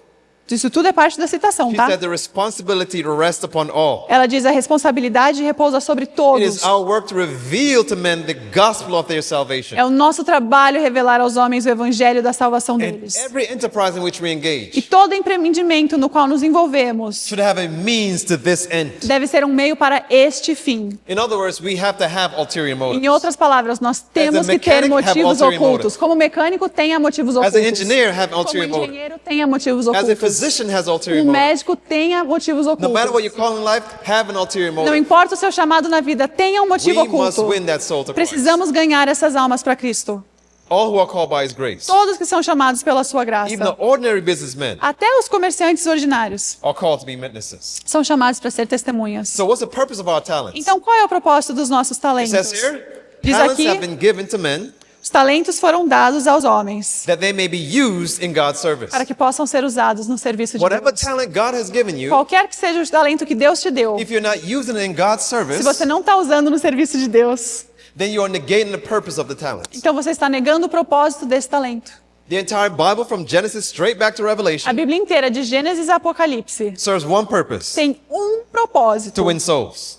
Isso tudo é parte da citação, She tá? said the responsibility to rest upon all. Ela diz a responsabilidade repousa sobre It todos. is our work to reveal to men the gospel of their salvation. É o nosso trabalho revelar aos homens o evangelho da salvação And deles. every enterprise in which we E engage todo empreendimento no qual nos envolvemos should have a means to this end. deve ser um meio para este fim. In other words, we have to have ulterior motives. Em outras palavras, nós temos que ter mechanic, have motivos ulterior ocultos. motives. Como mecânico, tenha motivos As an ocultos. engineer, have Como ulterior motives. engenheiro, tenha motivos As a ocultos. physician, has ulterior Um motives. médico, tenha motivos No matter what you ocultos. call in life, have an ulterior Não motive. importa o seu chamado na vida, tenha um motivo We must oculto. win that soul to Christ. Precisamos ganhar essas almas para Cristo. All who are called by His grace, Todos que são chamados pela sua graça. even the ordinary businessmen, Até os comerciantes ordinários are called to be witnesses. são chamados para ser testemunhas. So, what's the purpose of our talents? Então, qual é o propósito dos nossos It talentos? says here, Diz talents aqui, have been given to men os talentos foram dados aos homens that they may be used in God's service. para que possam ser usados no serviço de Whatever Deus. talent God has given you, Qualquer que seja o talento que Deus te deu, if you're not using it in God's se service, você não está usando no serviço de Deus, then you are negating the purpose of the talent. então você está negando o propósito desse talento. The entire Bible, from Genesis straight back to A Revelation, Bíblia inteira, de Gênesis a Apocalipse, serves one purpose: tem um propósito: to win souls.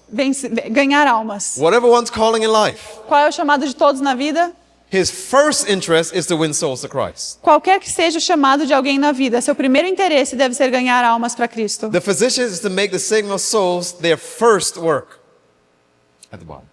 ganhar almas. Whatever one's calling in life, Qual é o chamado de todos na vida? his first interest is to win souls to Christ. Qualquer que seja o chamado de alguém na vida, seu primeiro interesse deve ser ganhar almas para Cristo. The physician is to make the saving of souls their first work. At the bottom.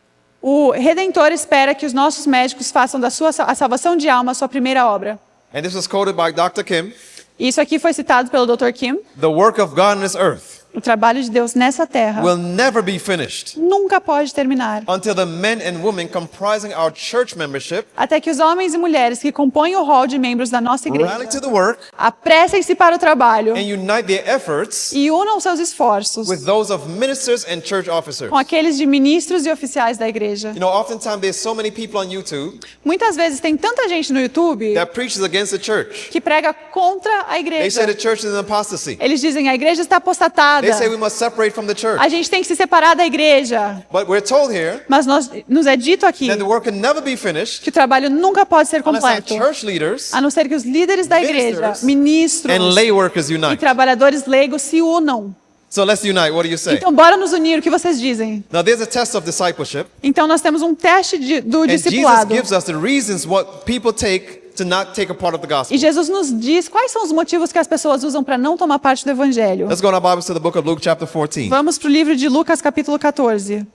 O Redentor espera que os nossos médicos façam da a salvação de almas sua primeira obra. And this was quoted by Dr. Kim. Isso aqui foi citado pelo Dr. Kim. The work of God on this earth O trabalho de Deus nessa terra will never be finished nunca pode terminar, until the men and women comprising our church membership até que os homens e mulheres que compõem o rol de membros da nossa rally igreja to the work apressem-se para o trabalho and unite their efforts e unam seus esforços with those of ministers and church officers. com aqueles de ministros e oficiais da igreja. You know, oftentimes there's so many people on YouTube Muitas vezes tem tanta gente no YouTube that preaches against the church. que prega contra a They igreja. say the church is in apostasy. Eles dizem a igreja está apostatada. They say we must separate from the church. A gente tem que se separar da igreja. But we're told here Mas nos é dito aqui that the work can never be finished que o trabalho nunca pode ser unless our completo, church leaders a não ser que os líderes da igreja, Ministers ministros and lay workers e unite. trabalhadores leigos se unam. So let's unite. What do you say? Então, bora nos unir, o que vocês dizem? Now there's a test of discipleship, Então, nós temos um teste do and Jesus discipulado. gives us the reasons what people take to not take a part of the gospel. E Jesus nos diz quais são os motivos que as pessoas usam para não tomar parte do evangelho. Let's go in our Bibles to the book of Luke chapter 14. Vamos para o livro de Lucas, capítulo 14.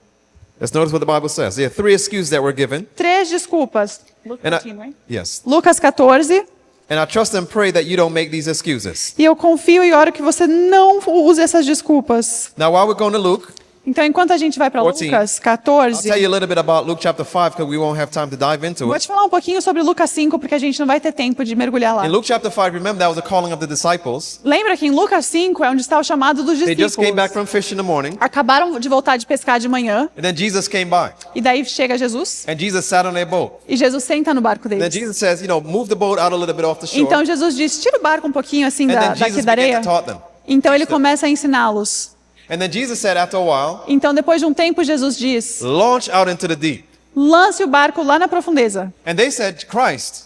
Let's notice what the Bible says. There are three excuses that were given. 3 desculpas. And yes. Lucas 14. And I trust and pray that you don't make these excuses. E eu confio e oro que você não use essas desculpas. Now, while we're going to Luke, Então, enquanto a gente vai para 14. Lucas I'll 14, tell you a little bit about Luke chapter 5 because we won't have time to dive into vou it. te falar um pouquinho sobre Lucas 5, porque a gente não vai ter tempo de mergulhar lá. In Luke chapter 5, remember that was the calling of the disciples. Lembra que em Lucas 5 é onde está o chamado dos They just came back discípulos. from fishing in the morning, Acabaram de voltar de pescar de manhã, and then Jesus came by, e daí chega Jesus, and Jesus sat on their boat. e Jesus senta no barco Then deles. Jesus says, move the boat out a little bit off the shore. Então Jesus diz, tira o barco um pouquinho assim And then daqui Jesus da began areia. to taught them. Então ele começa a ensiná-los. And then Jesus said, after a while, Então depois de um tempo Jesus diz, launch out into the deep. lance o barco lá na profundeza, And they said, Christ,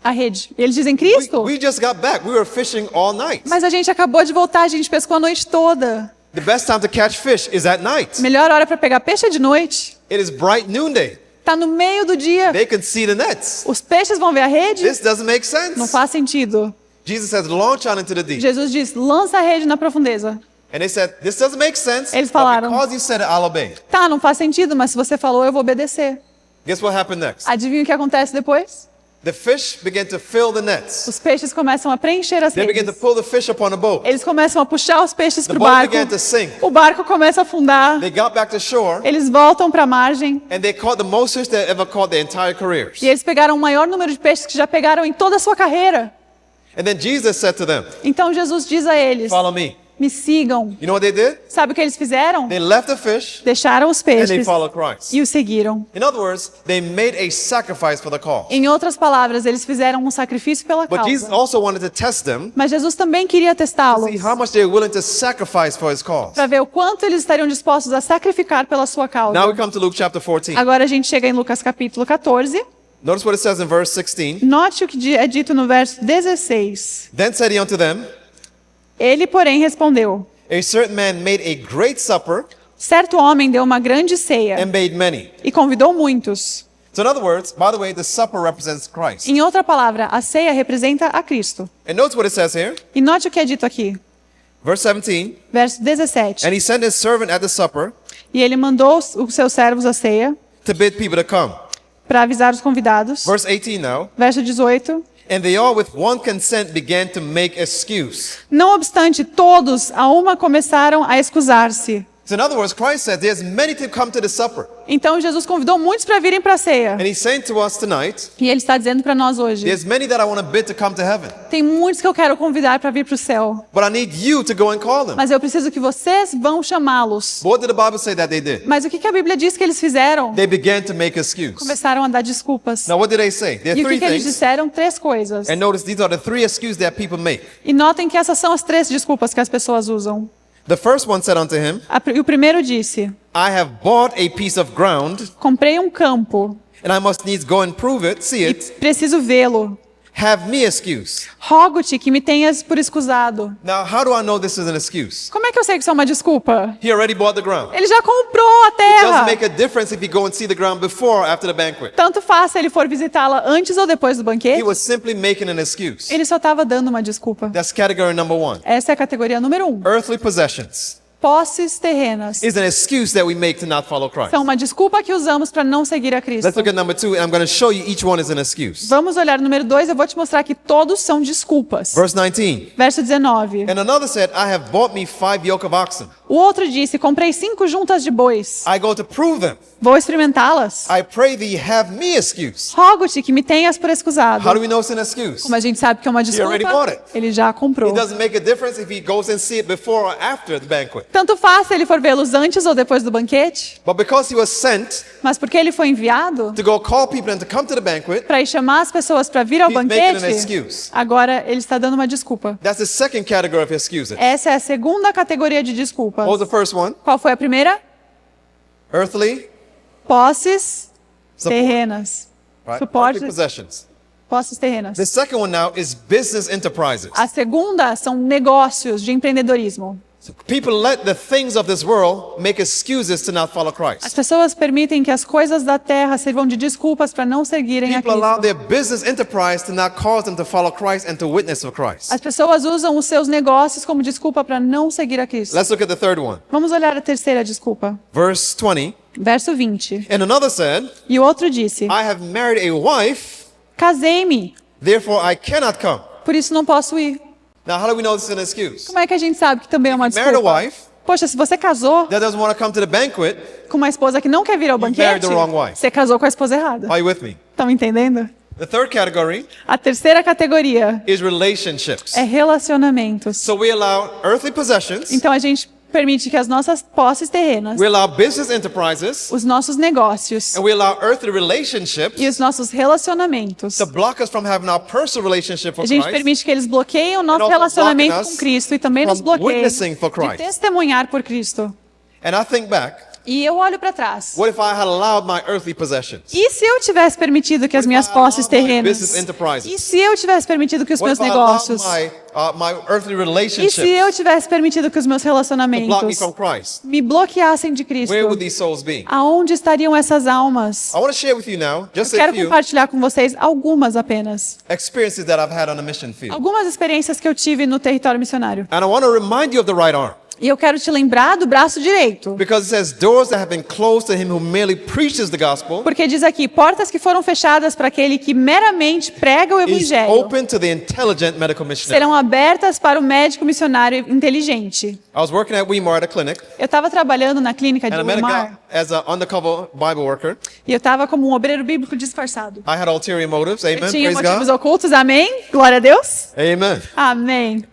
a rede. E eles dizem, we, Cristo? we just got back. We were fishing all night. Mas a gente acabou de voltar, a gente pescou a noite toda. The best time to catch fish is at night. Melhor hora para pegar peixe é de noite. It is bright noonday. Tá no meio do dia. They can see the nets. Os peixes vão ver a rede? This doesn't make Não sense. faz sentido. Jesus says, launch out into the deep. Jesus diz, lança a rede na profundeza. And they said, this doesn't make sense. Eles But falaram. because you said it, I'll obey. Tá, não faz sentido, mas se você falou, eu vou obedecer. Guess what happened next? Adivinha o que acontece depois? The fish began to fill the nets. Os peixes começam a preencher as They began to redes. pull the fish upon the boat. Eles começam a puxar os peixes The para o boat barco. began to sink. O barco começa a afundar. They got back to shore, Eles voltam para a margem. and they caught the most fish they ever caught their entire careers. E eles pegaram o maior número de peixes que já pegaram em toda a sua carreira. And then Jesus said to them, Então Jesus diz a eles, follow me. me sigam. You know what they did? Sabe o que eles fizeram? They left the fish, Deixaram os and they peixes followed Christ. e o seguiram. In other words, they made a sacrifice for the cause. Em outras palavras, eles fizeram um sacrifício pela But Jesus causa. also wanted to test them, Mas Jesus também queria testá-los see how much they're willing to sacrifice for his cause. para ver o quanto eles estariam dispostos a sacrificar pela sua causa. Now we come to Luke chapter 14. Agora a gente chega em Lucas capítulo 14. Notice what it says in verse 16. Note o que é dito no verso 16. Then said he unto them, Ele, porém, respondeu: A certain man made a great supper certo homem deu uma grande ceia and bade many. e convidou muitos. So in other words, by the way, the supper represents Christ. Em outra palavra, a ceia representa a Cristo. And notice what it says here, E note o que é dito aqui, verse 17. verso 17. And he sent his servant at the supper E ele mandou os seus servos à ceia to bid people to come. para avisar os convidados. Verse 18 now. Verso 18. And they all with one consent began to make excuse. Não obstante, todos a uma começaram a excusar-se. So in other words, Christ said there's many to come to the supper. Então Jesus convidou muitos para virem para a ceia. And he's saying to us tonight, E ele está dizendo para nós hoje: there's many that I want to bid to come to heaven. tem muitos que eu quero convidar para vir para o céu, But I need you to go and call them. mas eu preciso que vocês vão chamá-los. But what did the Bible say that they did? Mas o que a Bíblia diz que eles fizeram? They began to make excuse. Começaram a dar desculpas. Now what did they say? There are E o three que eles things. disseram? Três coisas. And notice these are the three excuses that people make. E notem que essas são as três desculpas que as pessoas usam. The first one said unto him, E o primeiro disse: I have bought a piece of ground, comprei um campo and I must needs go and prove it, see e it. preciso vê-lo. Have me excuse. Rogo-te que me tenhas por escusado. Now, how do I know this is an excuse? Como é que eu sei que isso é uma desculpa? He already bought the ground. Ele já comprou a It terra. doesn't make a difference if you go and see the ground before or after the banquet. Tanto faz se ele for visitá-la antes ou depois do He banquete. was simply making an excuse. Ele só estava dando uma desculpa. That's category number one. Essa é a categoria número 1. Earthly possessions Posses terrenas. is an excuse that we make to not follow Christ. São uma desculpa que usamos para não seguir a Cristo. Let's look at number two, and I'm going to show you each one is an excuse. Vamos olhar o número 2, eu vou te mostrar que todos são desculpas. Verse 19. Verso 19. And another said, I have bought me 5 yoke of oxen. O outro disse: comprei 5 juntas de bois. I go to prove them. Vou experimentá-las. I pray thee have me excuse. Rogo-te que me tenhas por escusado. How do we know it's an excuse? Como a gente sabe que é uma already bought desculpa, it. ele já comprou. It doesn't make a difference if he goes and see it before or after the banquet. Tanto faz se ele for vê-los antes ou depois do banquete, But because he was sent mas porque ele foi enviado to go call people and to come to the banquet, para ir chamar as pessoas para vir ao he's making an banquete, excuse. agora ele está dando uma desculpa. That's the second category of excuses. Essa é a segunda categoria de desculpas. What was the first one? Qual foi a primeira? Earthly Posses support, terrenas. right? Suporte. Earthly possessions. Posses terrenas. The second one now is business enterprises. A segunda são negócios de empreendedorismo. So people let the things of this world make excuses to not follow As Christ. pessoas permitem que as coisas da terra sirvam de desculpas para não seguirem a People allow Cristo. their business enterprise to not cause them to follow Christ and to witness for Christ. As pessoas usam os seus negócios como desculpa para não seguir a Cristo. Let's look at the third one. Vamos olhar a terceira desculpa. Verse 20. Verso 20. And another said, E o outro disse: I have married a wife, casei-me, therefore I cannot come. por isso não posso ir. Now, how do we know this is an excuse? Como é que a gente sabe que também é uma Married a desculpa? wife Poxa, se você casou that doesn't want to come to the banquet. com uma esposa que não quer vir ao married banquete, the wrong wife. você casou com a esposa errada. Are you with me? Estão entendendo? The third category A terceira categoria is relationships. é relacionamentos. So we allow earthly possessions, Então a gente permite que as nossas posses terrenas, we allow business enterprises, os nossos negócios and we allow earthly relationships e os nossos relacionamentos, to block us from having our personal relationship a for gente Christ permite que eles bloqueiem o nosso also relacionamento blocking com us Cristo e também nos from bloqueiem witnessing for de Christ. testemunhar por Cristo. And I think back, E eu olho para trás. what if I had allowed my earthly possessions? E se eu tivesse permitido que as What if minhas I posses allowed my terrenas? business enterprises? E se eu tivesse permitido que os What meus if I allowed negócios? my earthly E se eu relationships tivesse permitido que os meus to block me relacionamentos from Christ? me bloqueassem de Cristo? Where would these souls be? Aonde estariam essas almas? I want to share with you now, just a Quero few compartilhar com vocês algumas apenas. experiences that I've had on the mission field. Algumas experiências que eu tive no território missionário. And I want to remind you of the right arm. E eu quero te lembrar do braço direito. Because it says, doors that have been closed to him who merely preaches the gospel Porque diz aqui, portas que foram fechadas para aquele que meramente prega o is evangelho open to the intelligent medical missionary. serão abertas para o médico missionário inteligente. I was working at Weimar at a clinic, Eu estava trabalhando na clínica de and I met a guy Weimar as an undercover Bible worker. e eu estava como um obreiro bíblico disfarçado. I had ulterior motives. Eu Amen. tinha Praise motivos God. ocultos, amém? Glória a Deus. Amen. Amém.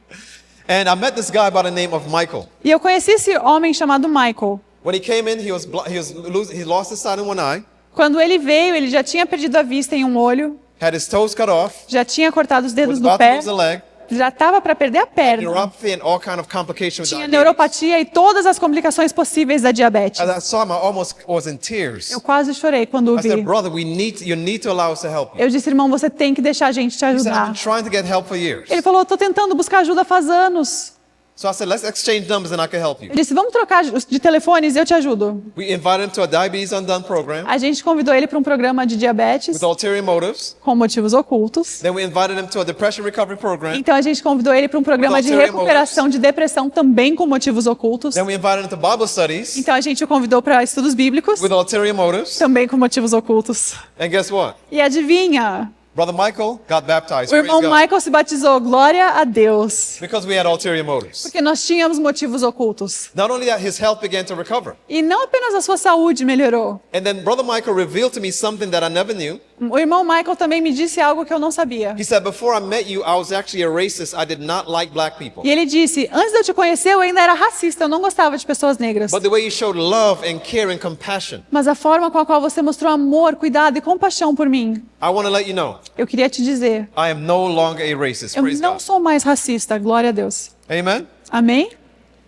And I met this guy by the name of Michael. E eu conheci esse homem chamado Michael. When he came in, he lost his sight in one eye, Quando ele veio, ele já tinha perdido a vista em um olho, had his toes cut off, já tinha cortado os was dedos do about to pé, lose a leg, já estava para perder a perna. neuropathy and all kind of complications with Tinha diabetes. neuropatia e todas as complicações possíveis da diabetes. As I saw him, I almost was in tears. Eu quase chorei quando o I said, vi. brother, you need to allow us to help you. Eu disse, irmão, você tem que deixar a gente te He said, I've ajudar. been trying to get help for years. Ele falou, estou tentando buscar ajuda faz anos. So I said, let's exchange numbers and I can help you. Eu disse, vamos trocar de telefones, eu te ajudo. We invited him to a Diabetes Undone program A gente convidou ele para um programa de diabetes with ulterior motives. com motivos ocultos. Then we invited him to a depression recovery program. Então a gente convidou ele para um programa de ulterior recuperação de depressão também com motivos ocultos. Then we invited him to Bible studies Então a gente o convidou para estudos bíblicos with ulterior motives. também com motivos ocultos. And guess what? E adivinha? Brother Michael got baptized. O irmão Praise God. Michael se batizou, glória a Deus. Because we had ulterior motives. Porque nós tínhamos motivos ocultos. Not only that, his health began to recover. E não apenas a sua saúde melhorou. And then Brother Michael revealed to me something that I never knew. O irmão Michael também me disse algo que eu não sabia. He said, before I met you, I was actually a racist. I did not like black people. E ele disse, antes de eu te conhecer, eu ainda era racista, eu não gostava de pessoas negras. But the way you showed love and care and compassion, Mas a forma com a qual você mostrou amor, cuidado e compaixão por mim, I want to let you know, eu queria te dizer, I am no longer a racist. eu Praise não God. sou mais racista, glória a Deus. Amen? Amém?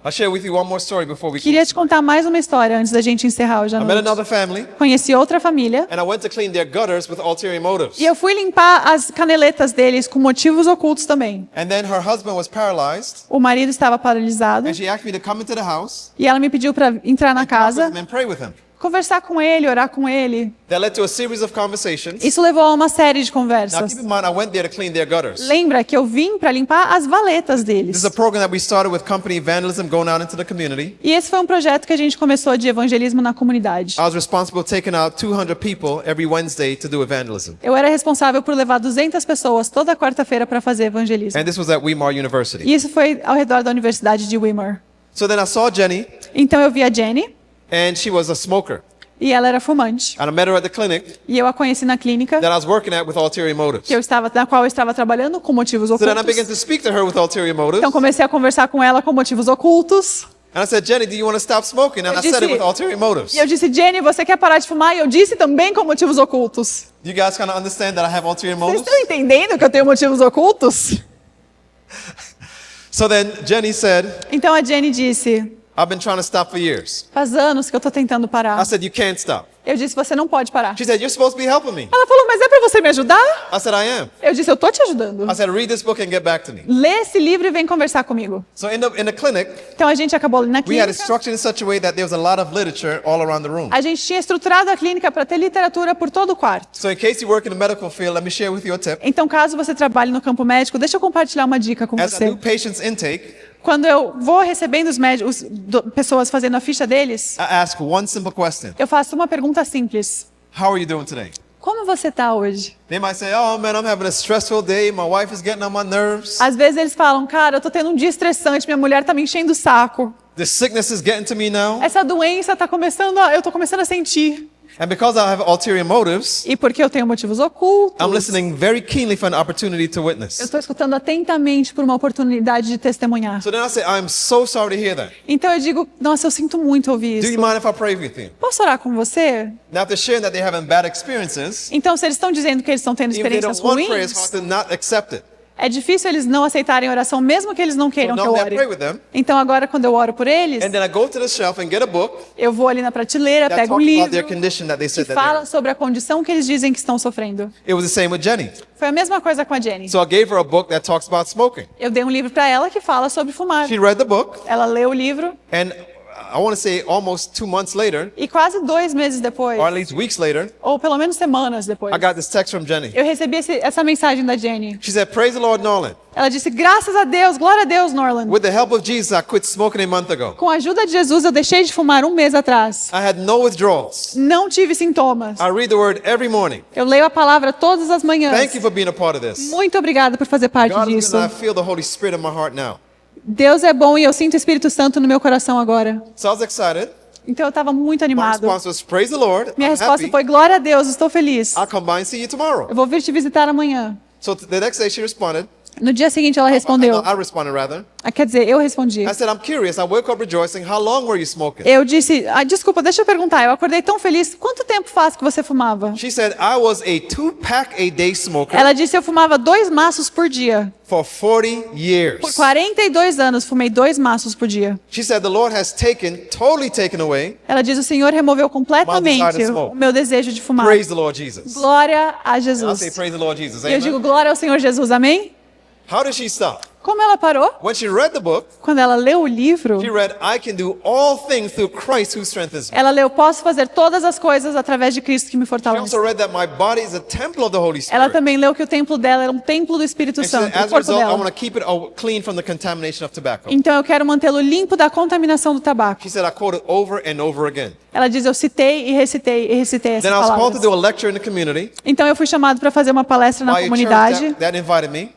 I'll share with you one more story before we Queria close. te contar mais uma história antes da gente encerrar hoje à I met noite. another family, Conheci outra família and I went to clean their gutters with ulterior motives. e eu fui limpar as caneletas deles com motivos ocultos também. And then her husband was paralyzed, O marido estava paralisado and she asked me to come into the house e ela me pediu para entrar na talk with casa, him and pray with him. conversar com ele, orar com ele. That led to a series of conversations. Isso levou a uma série de Now, conversas. keep in mind, I went there to clean their gutters. Lembra que eu vim para limpar as valetas This deles. is a program that we started with company evangelism, going out into the community. E esse foi um projeto que a gente começou de evangelismo na comunidade. I was responsible for taking out 200 people every Wednesday to do evangelism. Eu era responsável por levar 200 pessoas toda quarta-feira para fazer evangelismo. And this was at Weimar University. E isso foi ao redor da Universidade de Weimar. So then I saw Jenny, Então eu vi a Jenny and she was a smoker. e ela era fumante. And I met her at the clinic E eu a conheci na clínica that I was working at with ulterior motives. na qual eu estava trabalhando com motivos So then I began ocultos. to speak to her with ulterior motives. Então comecei a conversar com ela com motivos ocultos. And I said, Jenny, do you want to stop smoking? And I said it with ulterior motives. E eu disse, Jenny, você quer parar de fumar? E eu disse também com motivos ocultos. You guys kind of understand that I have ulterior Vocês motives? estão entendendo que eu tenho motivos ocultos? So then Jenny said, Então a Jenny disse, I've been trying to stop for years. faz anos que eu estou tentando I parar. said, you can't stop. Eu disse, você não pode parar. She said, you're supposed to be helping me. Ela falou, mas é para você me ajudar? I said, I am. Eu disse, eu tô te ajudando. I said, read this book and get back to me. Lê esse livro e vem conversar comigo. So in the clinic, Então a gente acabou na we had clínica. it structured in such a way that there was a lot of literature all around the room. A gente tinha estruturado a clínica para ter literatura por todo o quarto. So in case you work in the medical field, let me share with you a tip. Então, caso você trabalhe no campo médico, deixa eu compartilhar uma dica com As I você. do patients intake, Quando eu vou recebendo os médicos, pessoas fazendo a ficha deles, I ask one simple question. eu faço uma pergunta simples. How are you doing today? Como você está hoje? They might say, oh man, I'm having a stressful day. My wife is getting on my nerves. Às vezes eles falam, cara, eu tô tendo um dia estressante, minha mulher tá me enchendo o saco. The sickness is getting to me now. Essa doença tá começando, eu tô começando a sentir. And because I have ulterior motives, E porque eu tenho motivos ocultos, I'm listening very keenly for an opportunity to eu witness. estou escutando atentamente por uma oportunidade de testemunhar. So then I say, I'm so sorry to hear that. Então eu digo, nossa, eu sinto muito ouvir Do you isso. mind if I pray with you? Posso orar com você? Now, after sharing that they're having bad experiences, Então, se eles estão dizendo que eles estão tendo even if they experiências don't want prayer, it's ruins, hard to not accept it. é difícil eles não aceitarem a oração, mesmo que eles não So queiram que eu normally I ore. pray with them, Então, agora, quando eu oro por eles, and then I go to the shelf and get a book eu vou ali na prateleira, that pego um talks about their livro condition that they e said that they're fala in. sobre a condição que eles dizem que estão sofrendo. It was the same with Jenny. Foi a mesma coisa com a Jenny. So I gave her a book that talks about smoking. Eu dei um livro para ela que fala sobre fumar. She read the book, Ela leu o livro and I want to say almost 2 months later, e quase 2 meses depois, or at least weeks later, ou pelo menos semanas depois, I got this text from Jenny. eu recebi essa mensagem da Jenny. She said, praise the Lord, Norland. Ela disse, graças a Deus, glória a Deus, Norland. With the help of Jesus, I quit smoking a month ago. Com a ajuda de Jesus, eu deixei de fumar 1 mês atrás. I had no withdrawals. Não tive sintomas. I read the word every morning. Eu leio a palavra todas as manhãs. Thank you for being a part of this. Muito obrigada por fazer parte God is disso. good and I feel the Holy Spirit in my heart now. Deus é bom e eu sinto o Espírito Santo no meu coração agora. So I was excited. Então eu estava muito My animado. response was, praise the Lord. Minha I'm resposta happy. foi, glória a Deus, estou feliz. I'll come by and see you tomorrow. Eu vou vir te visitar amanhã. So the next day she responded. No dia seguinte ela respondeu. I responded rather. Quer dizer, eu respondi. I said, I'm curious. I woke up rejoicing. How long were you smoking? Eu disse, desculpa, deixa eu perguntar. Eu acordei tão feliz. Quanto tempo faz que você fumava? She said, I was a 2-pack a day smoker Ela disse, eu fumava 2 maços por dia. for 40 Por years. 42 anos, fumei 2 maços por dia. She said, the Lord has totally taken away. Ela diz, o Senhor removeu completamente My desire to smoke. o meu desejo de fumar. Praise the Lord Jesus. Glória a I'll say Jesus. praise the Lord Jesus. E eu digo, Amen. glória ao Senhor Jesus, amém? How did she stop? Como ela parou? When she read the book, Quando ela leu o livro, she read, I can do all things through Christ who strengthens me. ela leu, posso fazer todas as coisas através de Cristo que me She fortalece. also read that my body is a temple of the Holy Ela Spirit. também leu que o templo dela era um templo do Espírito And she said, Santo, o as a corpo result, I want dela. to keep it clean from the contamination of tobacco. Então eu quero mantê-lo limpo da contaminação do tabaco. She said, I quote it over and over again. Ela diz, eu citei e recitei essas Then I was called to palavras. do a lecture in the community Então eu fui chamado para fazer uma palestra na by a church comunidade, that invited me.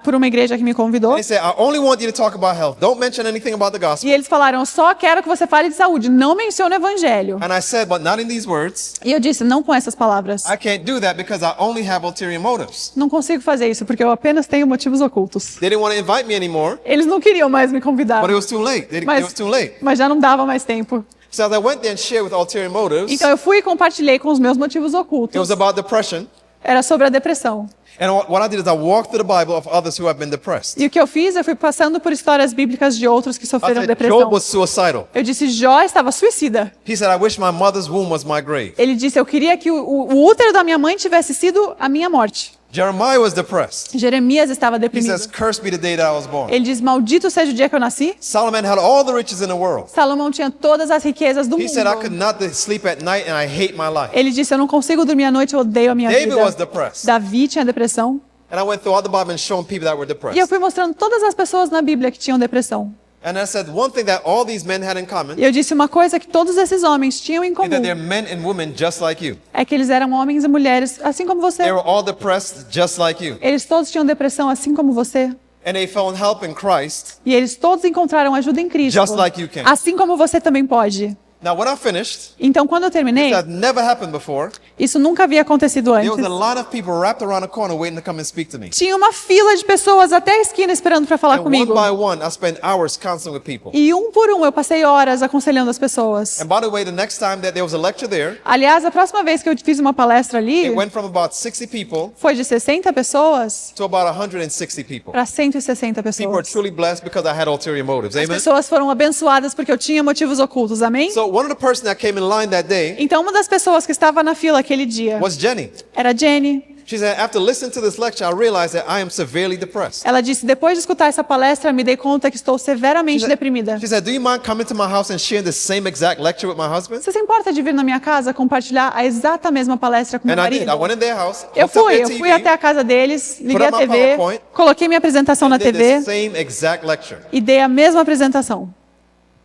por uma igreja que me convidou. And they said, I only want you to talk about health. Don't mention anything about the gospel. E eles falaram, eu só quero que você fale de saúde, não mencione o evangelho. And I said, but not in these words. E eu disse, não com essas palavras. I can't do that because I only have ulterior motives. Não consigo fazer isso, porque eu apenas tenho motivos ocultos. They didn't want to invite me anymore, Eles não queriam mais me convidar, but it was too late. It was too late. mas já não dava mais tempo. So as I went there and shared with ulterior motives, Então eu fui e compartilhei com os meus motivos it ocultos. was about depression. Era sobre a depressão. And what I did is I walked through the Bible of others who have been depressed. E o que eu fiz, eu fui passando por histórias bíblicas de outros que I sofreram said, depressão. Job was suicidal. Eu disse, Jó estava suicida. He said, I wish my mother's womb was my grave. Ele disse, eu queria que o útero da minha mãe tivesse sido a minha morte. Jeremiah was depressed. Jeremias estava He deprimido. says, cursed be the day that I was born. Ele diz, maldito seja o dia que eu nasci. Solomon had all the riches in the world. Salomão tinha todas as riquezas do He said, I could mundo. not sleep at night and I hate my life. Ele disse, eu não consigo dormir à noite, eu odeio a minha David was vida. depressed. Davi tinha depressão. And I went through all the Bible and showing people that were E eu depressed. fui mostrando todas as pessoas na Bíblia que tinham depressão. And I said, one thing that all these men had in common E eu disse uma coisa que todos esses homens tinham em is that comum. they're men and women just like you. É que eles eram homens e mulheres, assim como você. They were all depressed just like you. Eles todos tinham depressão, assim como você. And they found help in Christ E eles todos encontraram ajuda em Cristo. just like you can. Assim como você também pode. Now, when I finished, Então, quando eu terminei, that never happened before. isso nunca havia acontecido There was antes. a lot of people wrapped around a corner waiting to come and speak to me. Tinha uma fila de pessoas até a esquina esperando para falar And comigo. one by one, I spent hours counseling with people. E um por um eu passei horas aconselhando as pessoas. And by the way, the next time that there was a lecture there, Aliás, a próxima vez que eu fiz uma palestra ali, it went from about 60 people foi de 60 pessoas to about 160 people. para 160 People were pessoas. truly blessed because I had ulterior motives. As Amen? pessoas foram abençoadas porque eu tinha motivos ocultos, amém? So one of the persons that came in line that day Então, uma das pessoas que estava na fila aquele dia was Jenny. era Jenny. She said, after listening to this lecture, I realized that I am severely depressed. Ela disse, depois de escutar essa palestra, me dei conta que estou severamente deprimida. She said, do you mind coming to my house and sharing the same exact lecture with my husband? Você se importa de vir na minha casa compartilhar a exata mesma palestra com meu And I did. I marido? went in their house, Eu hooked up their fui até a casa deles, liguei a up my TV, PowerPoint, coloquei minha apresentação na and did the TV same exact lecture. e dei a mesma apresentação.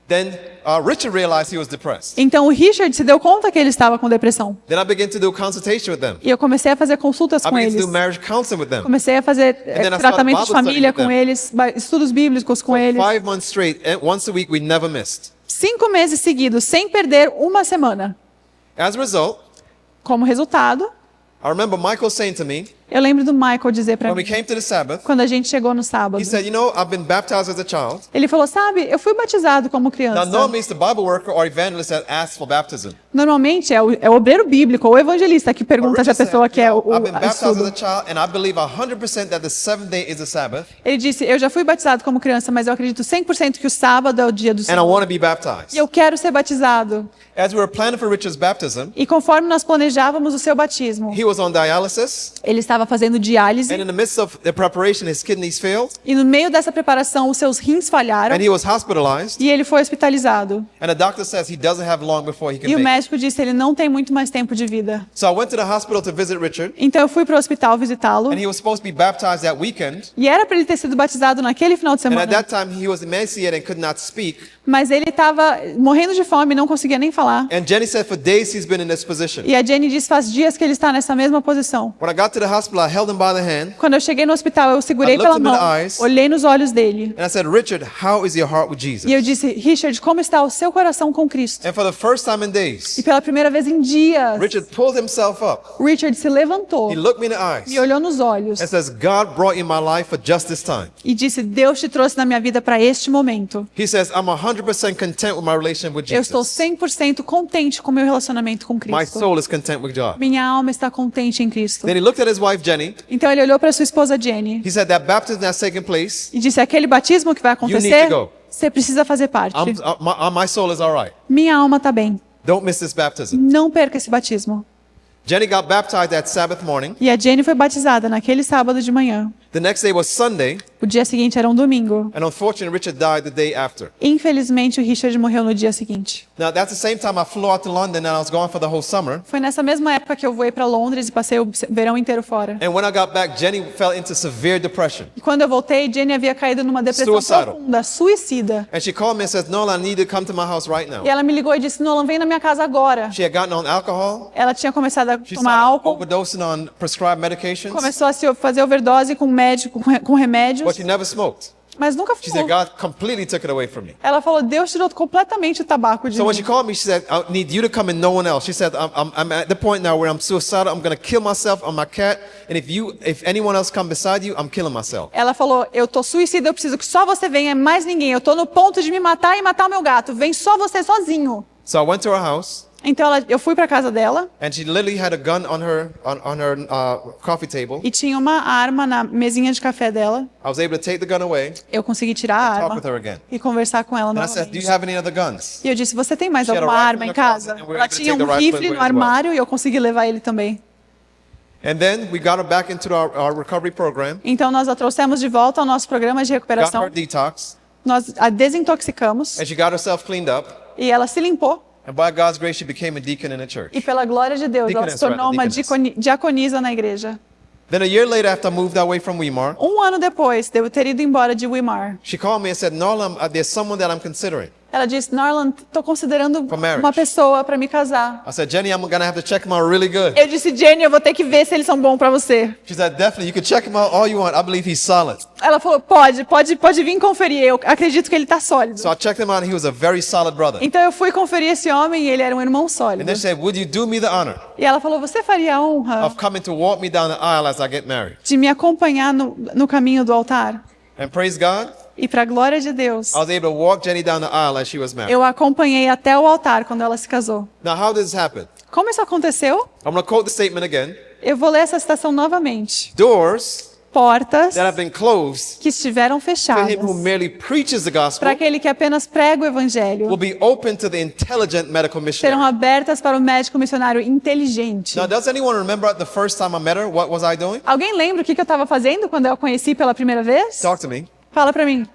Then Richard realized he was depressed. Então o Richard se deu conta que ele estava com depressão. Then I began to do consultation with them. E eu comecei a fazer consultas I com began to eles. do marriage counseling with them. Comecei a fazer then I started tratamento de Bible study família with them. com eles, estudos bíblicos com eles. 5 months straight, and once a week, we never missed. 5 meses seguidos, sem perder uma semana. As a result, Como resultado, I remember Michael saying to me, eu lembro do Michael dizer para when we mim, came to the Sabbath, quando a gente chegou no sábado. he said, you know, I've been baptized as a child. Ele falou, sabe, eu fui batizado como Now, criança. normally it's the Bible worker or evangelist that asks for baptism. Normalmente é o obreiro bíblico ou o evangelista que But pergunta se a Richard said, pessoa quer "You o know, I've been baptized as estudo. a child, and I believe 100% that the seventh day is the Sabbath, Ele disse, eu já fui batizado como criança, mas eu acredito 100% que o sábado é o dia do and I Senhor. want to be baptized. E eu quero ser batizado. As we were planning for Richard's baptism, E conforme nós planejávamos o seu batismo, he was on dialysis, ele estava fazendo diálise. and in the midst of the preparation, his kidneys failed, E no meio dessa preparação, os seus rins falharam and he was hospitalized. e ele foi hospitalizado. And the doctor says he doesn't have long before he can E o make it. médico disse ele não tem muito mais tempo de vida. So I went to the hospital to visit Richard, Então eu fui para o hospital visitá-lo. and he was supposed to be baptized that weekend. E era para ele ter sido batizado naquele final de And at semana. that time, he was emaciated and could not speak. Mas ele estava morrendo de fome, não conseguia nem falar. And Jenny said for days he's been in this position. E a Jenny disse faz dias que ele está nessa mesma posição. When I got to the hospital, I held him by the hand, Quando eu cheguei no hospital, eu segurei I pela looked him in mão, the eyes. olhei nos olhos dele. and I said, Richard, how is your heart with Jesus? E eu disse, Richard, como está o seu coração com Cristo? And for the first time in days, E pela primeira vez em dias, Richard pulled himself up. Richard se levantou, He looked me in the eyes me olhou nos olhos and says, God brought you in my life for just this time. e disse, Deus te trouxe na minha vida para este momento. He says, I'm 100% content with my relationship with Eu estou Jesus. 100% contente com o meu relacionamento com My Cristo. soul is content with God. Minha alma está contente em Cristo. Then he looked at his wife, Jenny. Então ele olhou para sua esposa Jenny He said, that baptism that's taking place, e disse, aquele batismo que vai need acontecer, to go. você precisa fazer parte. my soul is all right. Minha alma está bem. Don't miss this baptism. Não perca esse batismo. Jenny got baptized that Sabbath morning. E a Jenny foi batizada naquele sábado de manhã. The next day was Sunday. O dia seguinte era um domingo. And unfortunately, Richard died the day after. Infelizmente, o Richard morreu no dia seguinte. Now, that's the same time I flew out to London and I was gone for the whole summer. Foi nessa mesma época que eu voei para Londres e passei o verão inteiro fora. And when I got back, Jenny fell into severe depression. E quando eu voltei, Jenny havia caído numa depressão Suicidal. profunda, suicida. And she called me and says, Nolan, I need you to come to my house right now. E ela me ligou e disse: Nolan, vem na minha casa agora. She had gotten on alcohol. Ela tinha começado a She tomar started álcool, overdosing on prescribed medications. começou a se fazer overdose com médico, com remédios, But she never smoked. mas nunca She said, fumou. God completely took it away from me. Ela falou: Deus tirou completamente o tabaco de So when mim. she called me, she said, I need you to come and no one else. She said, I'm at the point now where I'm suicidal. I'm going to kill myself on my cat. And if anyone else come beside you, I'm killing myself. Ela falou: eu tô suicida, eu preciso que só você venha, mais ninguém. Eu tô no ponto de me matar e matar o meu gato. Vem só você sozinho. So I went to her house, Então eu fui para casa dela and she literally had a gun on her coffee table. e tinha uma arma na mesinha de café dela. I was able to take the gun away, Eu consegui tirar a talk arma with her again. e conversar com ela And I said, do you novamente. have any other guns? E eu disse: você tem mais She had a alguma rifle arma in em the closet, casa? and we were Ela able to tinha take um the rifle rifle and no go as well. armário e eu consegui levar ele também. And then we got her back into our recovery program, Então nós a trouxemos de volta ao nosso programa de got recuperação. her detox, Nós a desintoxicamos and she got herself cleaned up. e ela se limpou. And by God's grace, she became a deacon in the church. E pela glória de Deus, ela Deaconess, se tornou right, uma deaconess. diaconisa na igreja. Then a year later, after I moved away from Weimar, Um ano depois de eu ter ido embora de Weimar, she called me and said, Nolan, there's someone that I'm considering. ela disse: Norland, estou considerando For marriage. uma pessoa para me casar. I said, Jenny, I'm going to have to check him out really good. Eu disse: Jenny, eu vou ter que ver se eles são bons para você. She said, definitely, you can check him out all you want. I believe he's solid. Ela falou: pode vir conferir. Eu acredito que ele está sólido. So I checked him out, and he was a very solid brother. Então eu fui conferir esse homem e ele era um irmão And sólido. then she said, would you do me the honor E ela falou: você faria a honra of coming to walk me down the aisle as I get married? de me acompanhar no caminho do altar? And praise God, E para a glória de Deus, I was able to walk Jenny down the aisle as she was married. eu a acompanhei até o altar quando ela se casou. Now, how did this happen? Como isso aconteceu? I'm going to quote the statement again. Eu vou ler essa citação novamente. Doors Portas that have been closed que estiveram to fechadas him who merely preaches the gospel para aquele que apenas prega o evangelho will be open to the intelligent medical serão missionary. abertas para o médico missionário inteligente. Now, does anyone remember the first time I met her? What was I doing? Alguém lembra o que eu estava fazendo quando eu a conheci pela primeira vez? Talk to me. Fala para mim.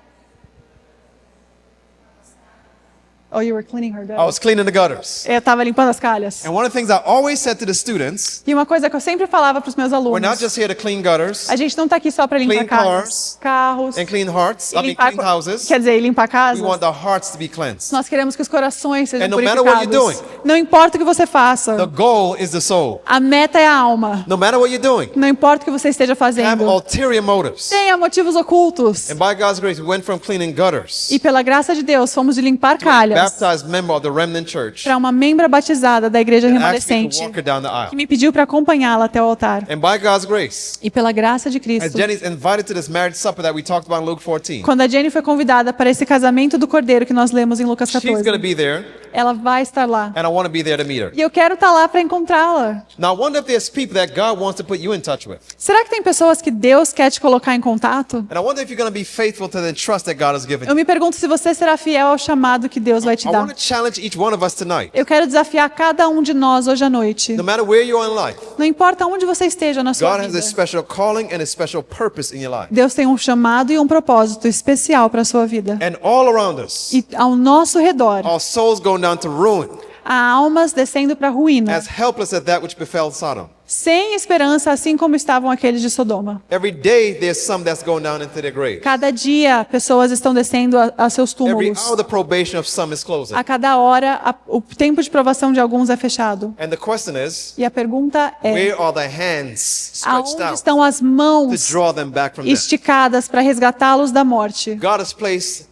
Oh, you were cleaning her I gutters. was cleaning the gutters. Eu estava limpando as calhas. And one of the things I always said to the students, E uma coisa que eu sempre falava para os meus we're not alunos: just here to clean gutters a gente não está aqui só para limpar Clean cars carros, and clean hearts, e limpar, clean houses. quer dizer, limpar We casas. want the hearts to be cleansed. Nós queremos que os corações sejam And no matter what purificados. you're Não importa o que você faça. The goal is the soul. A meta é a alma. No matter what you're doing, Não importa o que você esteja have fazendo. ulterior motives. Tenha motivos ocultos. And by God's grace, we went from cleaning gutters E pela graça de Deus, fomos de limpar calhas baptized member of the remnant church para uma membra batizada da igreja and asked me to remanescente walk her down the que aisle. me pediu para acompanhá-la até o altar. And by God's grace, E pela graça de as Cristo, Jenny's invited to this marriage supper that we talked about in Luke 14, quando a Jenny foi convidada para esse casamento do Cordeiro que nós lemos em Lucas she's going to 14, be there, ela vai estar lá. and I want to be there to meet her. E eu quero estar lá para encontrá-la. Now, I wonder if there's people that God wants to put you in touch with. Será que tem pessoas que Deus quer te colocar em contato? And I wonder if you're going to be faithful to the trust that God has given Eu you. me pergunto se você será fiel ao chamado que Deus vai te I dar. want to challenge each one of us tonight. Eu quero desafiar cada um de nós hoje à noite. No matter where you are in life, Não importa onde você esteja na sua God has a vida. special calling and a special purpose in your life. Deus tem um chamado e um propósito especial para a sua vida. And all around us, E ao nosso redor, our souls going down to ruin, há almas descendo para a ruína, as helpless as that which befell Sodom. sem esperança, assim como estavam aqueles de Sodoma. Every day there's some that's going down into their grave. Cada dia, pessoas estão descendo a seus Every túmulos. hour the probation of some is closing. A cada hora, o tempo de provação de alguns é fechado. And the question is, E a pergunta é: where are the hands stretched aonde out estão as to mãos draw them back from death? esticadas para resgatá-los da morte? God has placed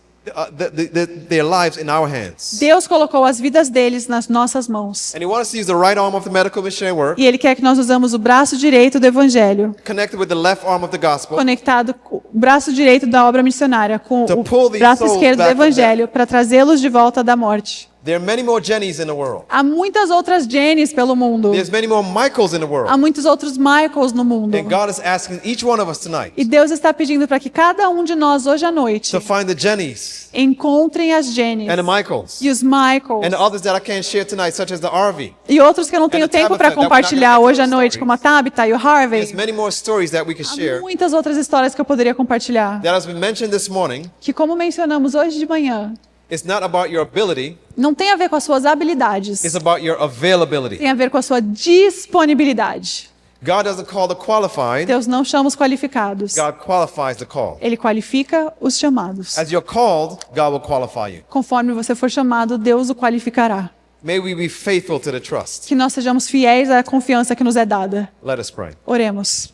their lives in our hands. Deus colocou as vidas deles nas nossas mãos. And He wants us to use the right arm of the medical missionary work, E Ele quer que nós usamos o braço direito do Evangelho, connected with the left arm of the gospel, conectado com o braço direito da obra missionária, com To o pull these braço souls esquerdo do back from Evangelho, para trazê-los de volta da morte. There are many more Jennies in the world. Há muitas outras Jennies pelo mundo. There's many more Michaels in the world. Há muitos outros Michaels no mundo. And God is asking each one of us tonight E Deus está pedindo para que cada um de nós hoje à noite to find the Jennies encontrem as Jennies and the Michaels e os Michaels and the others that I can't share tonight, such as the Arvi. e outros que eu não tenho and the tempo para Tabitha, that compartilhar we're not hoje à gonna noite, tell como a Tabitha e o Harvey. There's many more stories that we can Há share muitas outras histórias que eu poderia compartilhar. that has been mentioned this morning. Que, como mencionamos hoje de manhã, It's not about your ability, não tem a ver com as suas habilidades, it's about your availability. tem a ver com a sua disponibilidade. God doesn't call the qualified, Deus não chama os qualificados. God qualifies the call. Ele qualifica os chamados. As you're called, God will qualify you. Conforme você for chamado, Deus o qualificará. May we be faithful to the trust. Que nós sejamos fiéis à confiança que nos é dada. Let us pray. Oremos.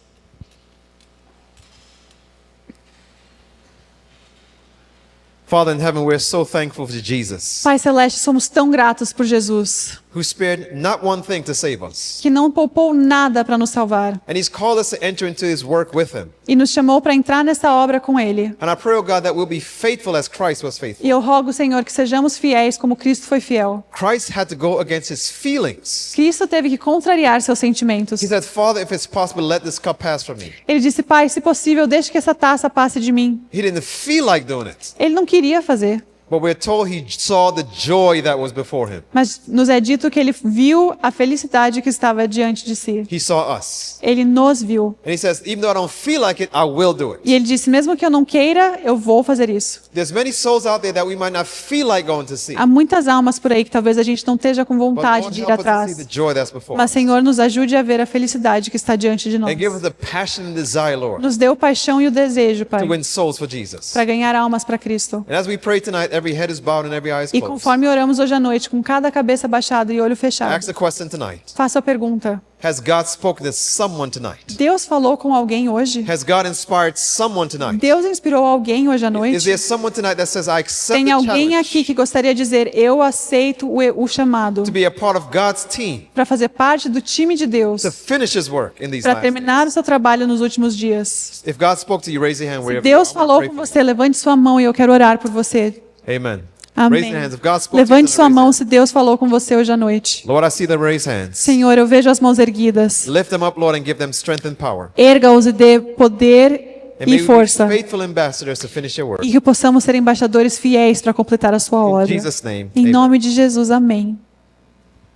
Father in heaven, we're so thankful for Jesus, Pai Celeste, somos tão gratos por Jesus, who spared not one thing to save us. que não poupou nada para nos salvar And He's called us to enter into His work with Him. e nos chamou para entrar nessa obra com Ele. And I pray, oh God, that we'll be faithful as Christ was faithful. E eu rogo, Senhor, que sejamos fiéis como Cristo foi fiel. Christ had to go against His feelings. Cristo teve que contrariar seus sentimentos. He said, Father, if it's possible, let this cup pass from me. Ele disse, Pai, se possível, deixe que essa taça passe de mim. He didn't feel like doing it, Ele não queria fazer, but we're told He saw the joy that was before Him. mas nos é dito que ele viu a felicidade que estava diante de si. He saw us. Ele nos viu. And He says, even though I don't feel like it, I will do it. E ele disse, mesmo que eu não queira, eu vou fazer isso. There's many souls out there that we might not feel like going to see. Há muitas almas por aí que talvez a gente não esteja com But vontade Lord, de ir help us to see atrás. the joy that's before Mas, us. Senhor, nos ajude a ver a felicidade que está diante de nós. And give us the passion and desire, Lord, Nos dê o paixão e o desejo, Pai, to win souls for Jesus. para ganhar almas para Cristo. And as we pray tonight, every head is bowed and every eye is E closed. conforme oramos hoje à noite, com cada cabeça baixada e olho I fechado, ask the question tonight. faço a pergunta. Has God spoken to someone tonight? Deus falou com alguém hoje? Has God inspired someone tonight? Deus inspirou alguém hoje à Is noite? there someone tonight that says, I accept Tem the alguém aqui challenge que gostaria de dizer, eu aceito o chamado to be a part of God's team para fazer parte do time de Deus, to finish His work in these para last terminar o seu trabalho nos últimos dias? days? If God spoke to you, raise your hand Se wherever Deus you are. I falou wanna com pray você, levante sua mão e eu quero orar por você. for you. Amen. Amém. Raise your hands. If God spoke Levante to you, sua tonight, mão raise se Deus falou com você hoje à noite. your hand. Lord, I see them raise hands. Senhor, eu vejo as mãos erguidas. Lift them up, Lord, and give them strength and power. Erga-os e dê poder And e may we be força. faithful ambassadors to finish your work. E que possamos ser embaixadores fiéis para completar a sua In obra. Jesus' name, Em amen. nome de Jesus, amém.